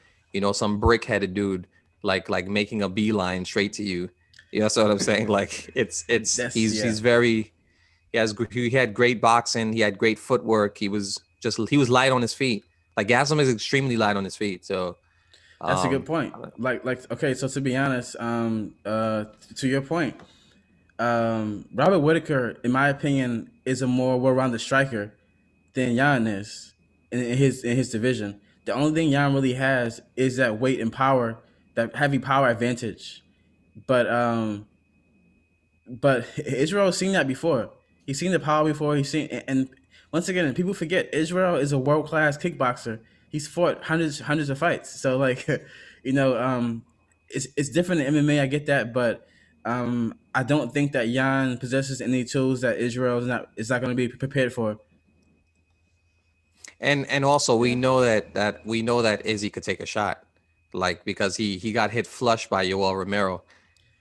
brick headed dude like making a beeline straight to you. You know, that's what I'm saying. Like it's That's he's yeah. very he had great boxing. He had great footwork. He was light on his feet. Like Gaslam is extremely light on his feet. So That's a good um, point. Like okay, so to be honest, to your point, Robert Whitaker, in my opinion, is a more well-rounded striker than Jan is in his division. The only thing Jan really has is that weight and power, that heavy power advantage. But Israel's seen that before. He's seen the power before. He's seen and once again, people forget Israel is a world class kickboxer. He's fought hundreds of fights. So like, it's different in MMA. I get that, but I don't think that Jan possesses any tools that Israel is not going to be prepared for. and also we Yeah. know that Izzy could take a shot, like because he got hit flush by Yoel Romero,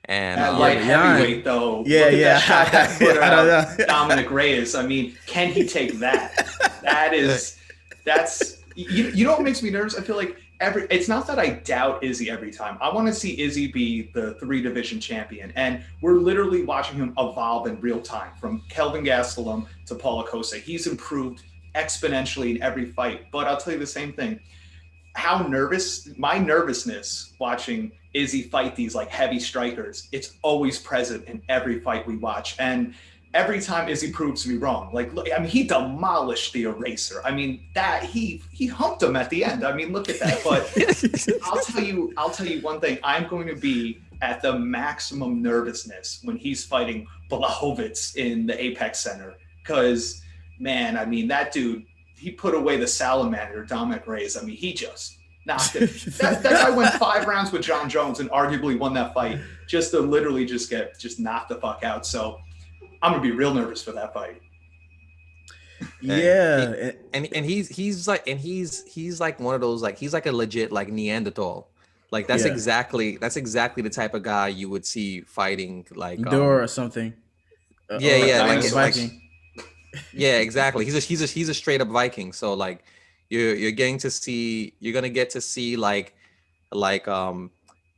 and At Yeah, light but heavyweight, Jan, though, yeah, look at that yeah, shot that put I don't out know. Dominic Reyes. I mean, can he take that? That is, that's, you know what makes me nervous? I feel like it's not that I doubt Izzy every time. I want to see Izzy be the 3 division champion. And we're literally watching him evolve in real time from Kelvin Gastelum to Paulo Costa. He's improved exponentially in every fight. But I'll tell you the same thing, my nervousness watching Izzy fight these like heavy strikers, it's always present in every fight we watch. And every time Izzy proves me wrong. Like, look, I mean, he demolished the Eraser. I mean, that he humped him at the end. I mean, look at that. But I'll tell you one thing. I'm going to be at the maximum nervousness when he's fighting Blachowicz in the Apex Center. Because, man, I mean, that dude, he put away the salamander, Dominic Reyes. I mean, he just knocked it. That guy went 5 rounds with John Jones and arguably won that fight just to literally just knocked the fuck out. So I'm gonna be real nervous for that fight. Yeah, he's like one of those, like he's like a legit like Neanderthal. Like yeah, that's exactly the type of guy you would see fighting like Dora or something, yeah, or yeah, a Dinosaurs. Viking. yeah, exactly. He's a straight up Viking. So like you're gonna get to see like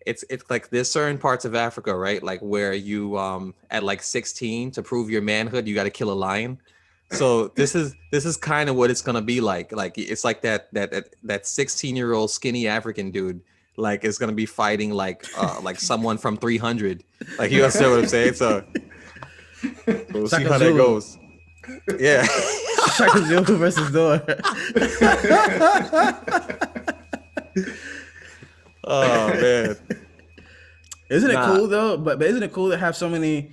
it's like there's certain parts of Africa, right? Like where you at like 16 to prove your manhood, you got to kill a lion. So this is kind of what it's gonna be like. Like it's like that 16-year-old skinny African dude like is gonna be fighting like someone from 300. Like you understand what I'm saying? So we'll see Shaka how that Zulu. goes. Yeah. Shaka Zulu versus Dora. Oh man. Isn't it Nah. cool though? But isn't it cool to have so many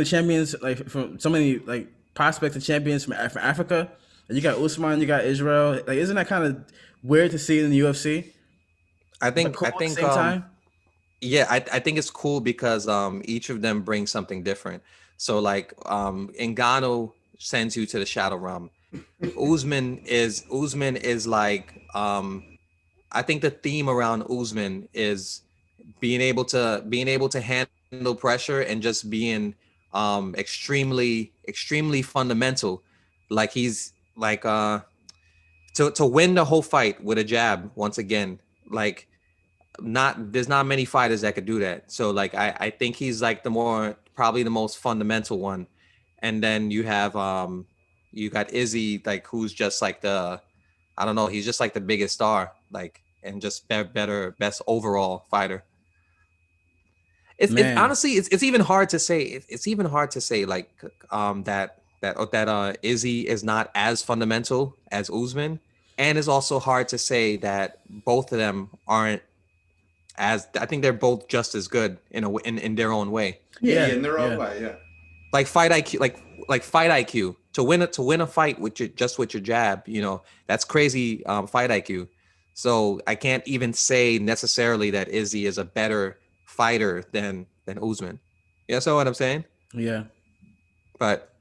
champions, like from so many like prospects and champions from Africa? You got Usman, you got Israel. Like, isn't that kind of weird to see in the UFC? I But think cool I at the think same time. yeah, I think it's cool because each of them brings something different. So like Ngannou sends you to the shadow realm. Usman is like I think the theme around Usman is being able to handle pressure and just being extremely fundamental. Like he's like to win the whole fight with a jab once again. Like not there's not many fighters that could do that. So like I think he's like probably the most fundamental one. And then you got Izzy, like who's just like I don't know, he's just like the biggest star, like and just better best overall fighter. It's Man, honestly it's even hard to say. It's even hard to say like that Izzy is not as fundamental as Usman, and it's also hard to say that both of them aren't as I think they're both just as good in their own way. Yeah, Yeah, in their own yeah, way, yeah. Like fight IQ, like fight IQ to win a fight with your just with your jab, that's crazy fight IQ. So I can't even say necessarily that Izzy is a better fighter than Usman. Yeah, so what I'm saying, yeah. but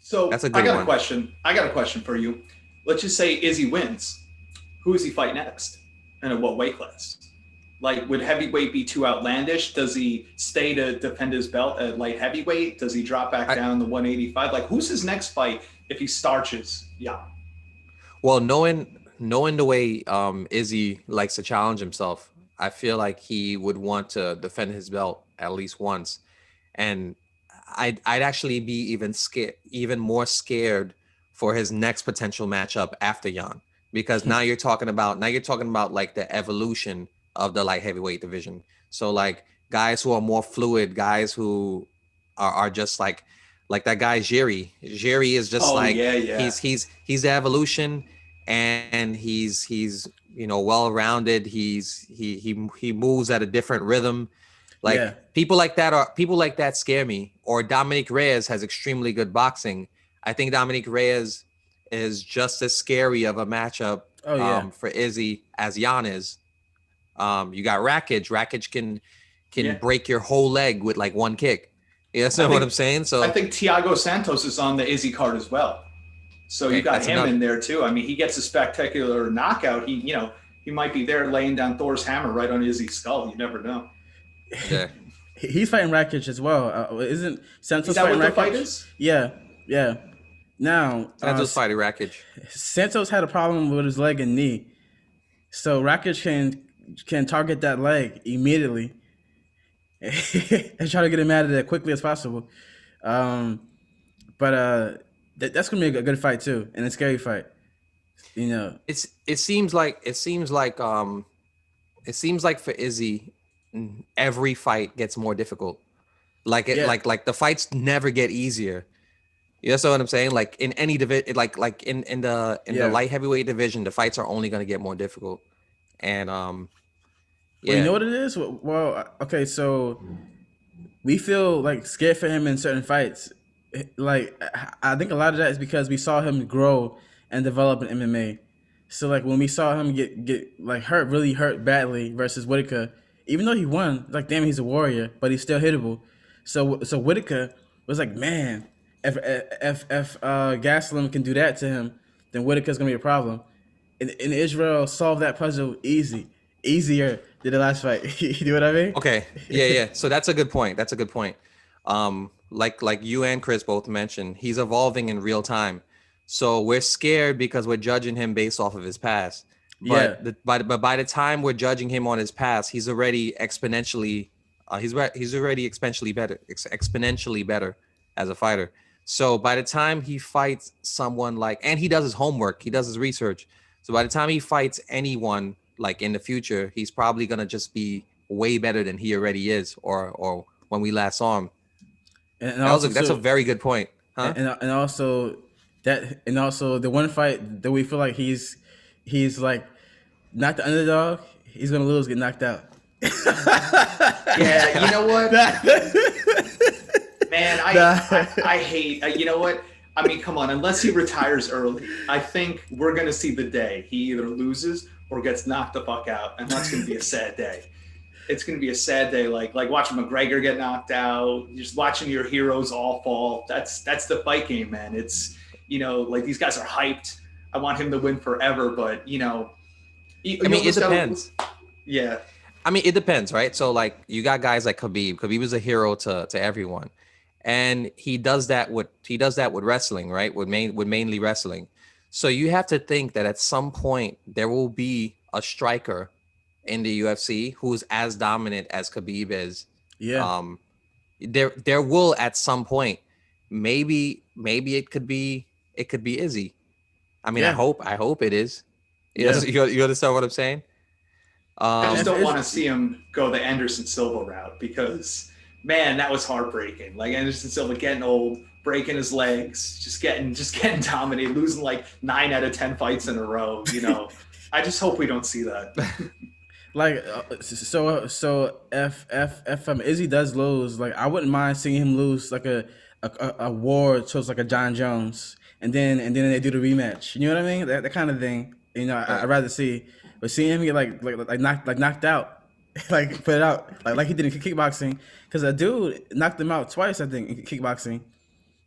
So that's a I good got a one. question. I got a question for you. Let's just say Izzy wins. Who does he fight next? And at what weight class? Like, would heavyweight be too outlandish? Does he stay to defend his belt at light heavyweight? Does he drop back I, down to 185? Like, who's his next fight if he starches? Yeah. well, knowing the way Izzy likes to challenge himself, I feel like he would want to defend his belt at least once, and I'd actually be even more scared for his next potential matchup after Jan, because now you're talking about like the evolution of the light heavyweight division. So like guys who are more fluid, guys who are just like that guy Jerry. Jerry is just Oh, like yeah, yeah. he's the evolution, and he's well rounded. He moves at a different rhythm. Yeah. Like people like that scare me. Or Dominic Reyes has extremely good boxing. I think Dominic Reyes is just as scary of a matchup Oh yeah. for Izzy as Jan is. You got Rakic. Rakic can Yeah. break your whole leg with like one kick. You know what I'm saying? I So think Thiago Santos is on the Izzy card as well. So you okay, got that's him another. in there too. I mean, he gets a spectacular knockout. He might be there laying down Thor's hammer right on Izzy's skull. You never know. Yeah, He's fighting Rakic as well. Isn't Is Santos that fighting what the fight Rakic? is? Yeah, yeah. Now, Santos fighting Rakic. Santos had a problem with his leg and knee, so Rakic can target that leg immediately and try to get him out of there quickly as possible. Um, but that's gonna be a good fight too, and a scary fight. You know, It seems like it seems like for Izzy, every fight gets more difficult. yeah, Like the fights never get easier. You know what I'm saying? Like in any division, like in the yeah. light heavyweight division, the fights are only going to get more difficult. And Well, you yeah, know what it is. Well, okay, so we feel like scared for him in certain fights. Like I think a lot of that is because we saw him grow and develop in MMA. So like when we saw him get like hurt, really hurt badly versus Whitaker, even though he won, like damn, he's a warrior, but he's still hittable. So Whitaker was like, man, if Gaslam can do that to him, then Whitaker's gonna be a problem. And Israel solved that puzzle easier than the last fight. You know what I mean? okay, yeah. So that's a good point. That's a good point. Like you and Chris both mentioned, he's evolving in real time. So we're scared because we're judging him based off of his past. Yeah, But by the time we're judging him on his past, he's already exponentially he's already exponentially better as a fighter. So by the time he fights someone like, and he does his homework, he does his research. So by the time he fights anyone like in the future, he's probably gonna just be way better than he already is, or when we last saw him. and also That's a too, very good point, huh? and also and also the one fight that we feel like he's like not the underdog, he's gonna lose, get knocked out. Yeah, you know what? Man, Nah. I hate. You know what? I mean, come on. Unless he retires early, I think we're gonna see the day he either loses or gets knocked the fuck out, and that's gonna be a sad day. It's gonna be a sad day, like watching McGregor get knocked out, just watching your heroes all fall. That's the fight game, man. It's like these guys are hyped. I want him to win forever, but I mean, it depends. Yeah, I mean, it depends, right? So like you got guys like Khabib. Khabib is a hero to everyone. And he does that with wrestling, right? With mainly wrestling. So you have to think that at some point there will be a striker in the UFC who's as dominant as Khabib is. Yeah, Um there will at some point, maybe it could be Izzy. I mean, yeah, I hope it is. yeah. You understand what I'm saying? I just And don't if want to see him go the Anderson Silva route because, man, that was heartbreaking. Like Anderson Silva getting old, breaking his legs, just getting dominated, losing like 9 out of 10 fights in a row. I just hope we don't see that. like if Izzy does lose, like I wouldn't mind seeing him lose like a war towards like a John Jones, and then they do the rematch. You know what I mean? That kind of thing. You know, I'd Right. rather see, but seeing him get knocked out, like put it out like he did in kickboxing, because a dude knocked him out twice, I think, in kickboxing.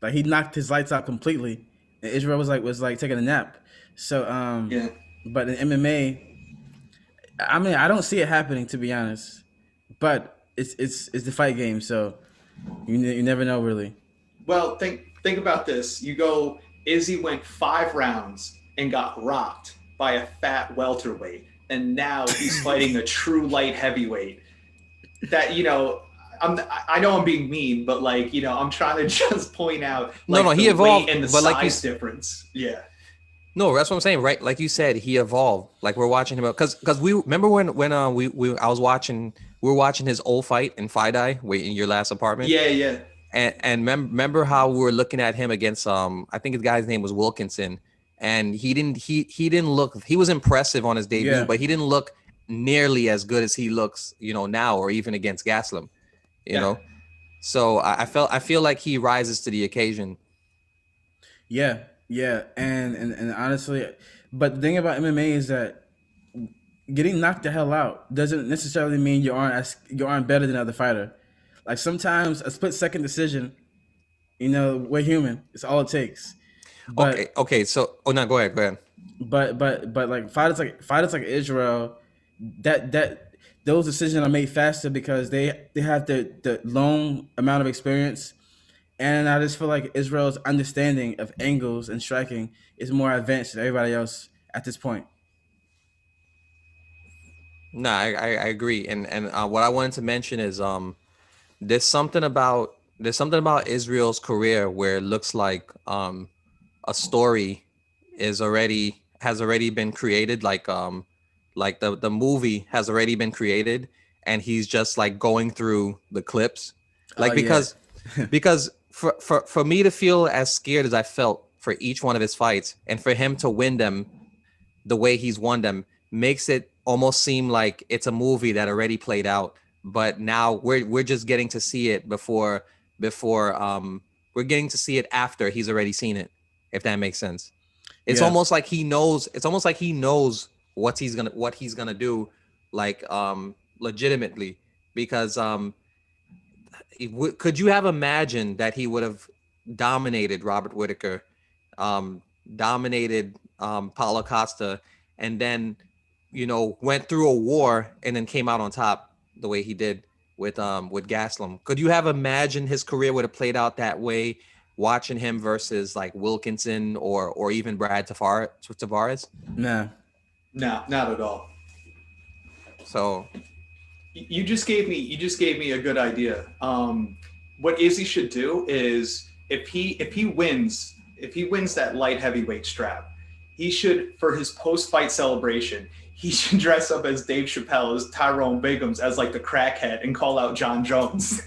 Like he knocked his lights out completely, and Israel was like taking a nap. So Yeah. but in MMA, I mean, I don't see it happening, to be honest. But it's the fight game, so you never know really. Well, think about this. You go, Izzy went 5 rounds and got rocked by a fat welterweight, and now he's fighting a true light heavyweight. That I know I'm being mean, but like I'm trying to just point out No, no, like he the weight evolved, and the but like you, size difference. Yeah, no, that's what I'm saying, right? Like you said, he evolved. Like we're watching him because we remember when we I was watching we were watching his old fight in Fight Eye, wait, in your last apartment. yeah, yeah, And remember how we were looking at him against I think the guy's name was Wilkinson, and he didn't look, he was impressive on his debut, Yeah, but he didn't look nearly as good as he looks, now, or even against Gaslam, you yeah. know. So I feel like he rises to the occasion. yeah, yeah, and honestly, but the thing about MMA is that getting knocked the hell out doesn't necessarily mean you aren't better than the other fighter. Like sometimes a split second decision, we're human. It's all it takes. Okay, But okay. So, oh no, go ahead. but like fighters like Israel, that those decisions are made faster because they have the long amount of experience, and I just feel like Israel's understanding of angles and striking is more advanced than everybody else at this point. No, I agree. And what I wanted to mention is there's something about Israel's career where it looks like a story has already been created, like the movie has already been created, and he's just like going through the clips, Oh like yeah, because for me to feel as scared as I felt for each one of his fights, and for him to win them the way he's won them, makes it almost seem like it's a movie that already played out, but now we're just getting to see it before we're getting to see it after he's already seen it, if that makes sense. It's yeah, almost like he knows, what he's gonna do, like legitimately, because could you have imagined that he would have dominated Robert Whitaker, um, dominated Paulo Costa, and then went through a war and then came out on top the way he did with Gaslam? Could you have imagined his career would have played out that way, watching him versus like Wilkinson or even Brad Tavares? nah, No, not at all. So You just gave me a good idea. What Izzy should do is if he wins that light heavyweight strap, he should, for his post fight celebration, he should dress up as Dave Chappelle as Tyrone Biggums as like the crackhead and call out John Jones.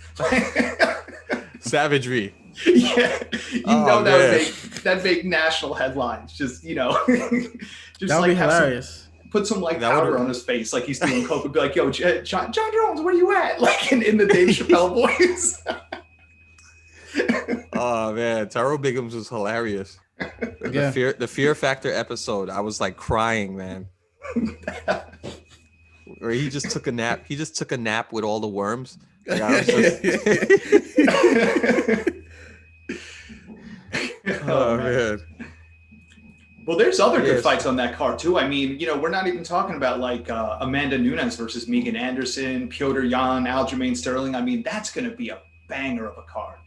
savagery. Yeah, Oh that would man, make national headlines. Just just that would be like have some hilarious. put some like that powder would. on his face, like he's doing coke, and be like, "Yo, John Jones, where you at?" Like in the Dave Chappelle voice. Oh man, Tyrone Biggums was hilarious. Yeah, The Fear Factor episode, I was like crying, man. Where he just took a nap. He just took a nap with all the worms. Like, I was just, oh man. Well, there's other good Yes. fights on that card too. I mean, we're not even talking about like Amanda Nunes versus Megan Anderson, Piotr Jan, Aljamain Sterling. I mean, that's going to be a banger of a card.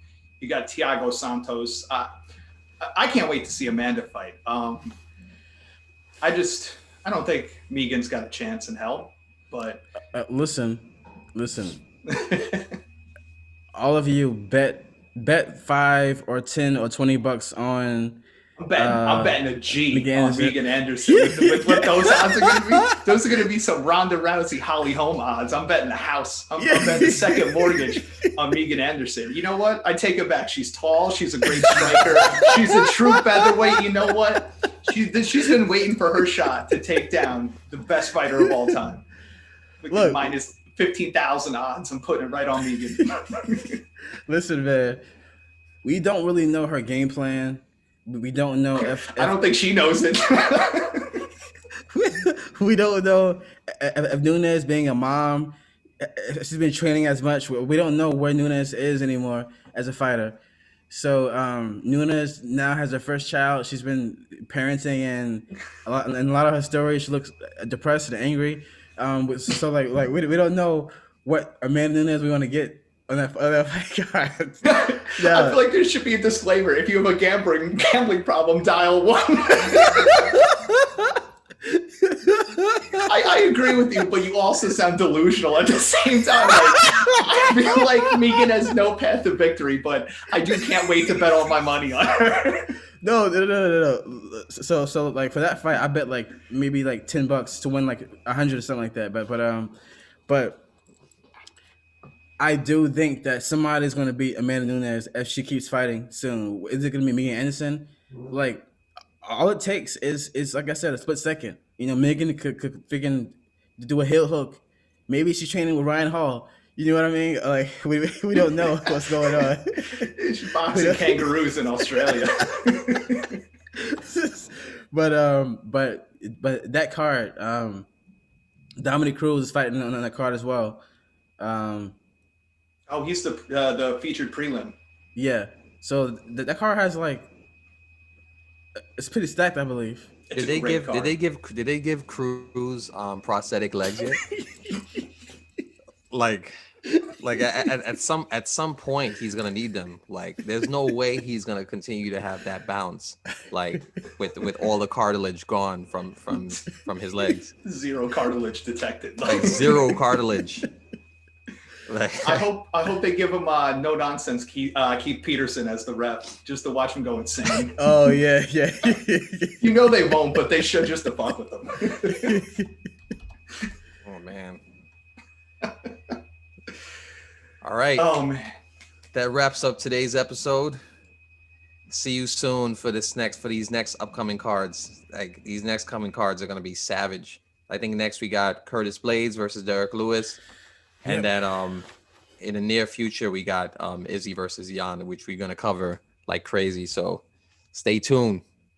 You got Thiago Santos. I can't wait to see Amanda fight. I don't think Megan's got a chance in hell, but listen. All of you bet 5 or 10 or $20 on I'm betting a G Megan on Anderson. Megan Anderson. With what those odds are going to be, those are going to be some Ronda Rousey, Holly Holm odds. I'm betting the house. I'm betting the second mortgage on Megan Anderson. You know what? I take it back. She's tall. She's a great striker. She's a true featherweight. You know what? She's been waiting for her shot to take down the best fighter of all time. Look, minus 15,000 odds. I'm putting it right on Megan. listen, man. We don't really know her game plan. We don't know I don't think she knows it. we don't know if Nunes being a mom, if she's been training as much. We don't know where Nunes is anymore as a fighter. So Nunes now has her first child. She's been parenting, and in a lot of her stories, she looks depressed and angry. So like we don't know what Amanda Nunes we want to get on that fight card. I feel like there should be a disclaimer. If you have a gambling problem, dial 1. I agree with you, but you also sound delusional at the same time. Like, I feel like Megan has no path to victory, but I can't wait to bet all my money on her. No. So like for that fight, I bet like maybe like $10 to win like 100 or something like that. But I do think that somebody's going to beat Amanda Nunes if she keeps fighting soon. Is it going to be Megan Anderson? Like, all it takes is like I said, a split second. You know, Megan could freaking do a heel hook. Maybe she's training with Ryan Hall. You know what I mean? Like, we don't know what's going on. She's boxing kangaroos in Australia. but that card, Dominic Cruz is fighting on that card as well. Oh, he's the featured prelim. Yeah. So that card has like, it's pretty stacked, I believe. Did they give Cruz prosthetic legs yet? like at some point he's gonna need them. Like there's no way he's gonna continue to have that bounce. Like with all the cartilage gone from his legs. Zero cartilage detected. Like zero cartilage. Like, I hope they give him no nonsense Keith Peterson as the rep just to watch him go insane. Oh yeah. You know they won't, but they should just to fuck with them. Oh man. All right. Oh man. That wraps up today's episode. See you soon for these next upcoming cards. Like these next coming cards are gonna be savage. I think next we got Curtis Blades versus Derek Lewis. And then in the near future, we got Izzy versus Jan, which we're going to cover like crazy. So stay tuned.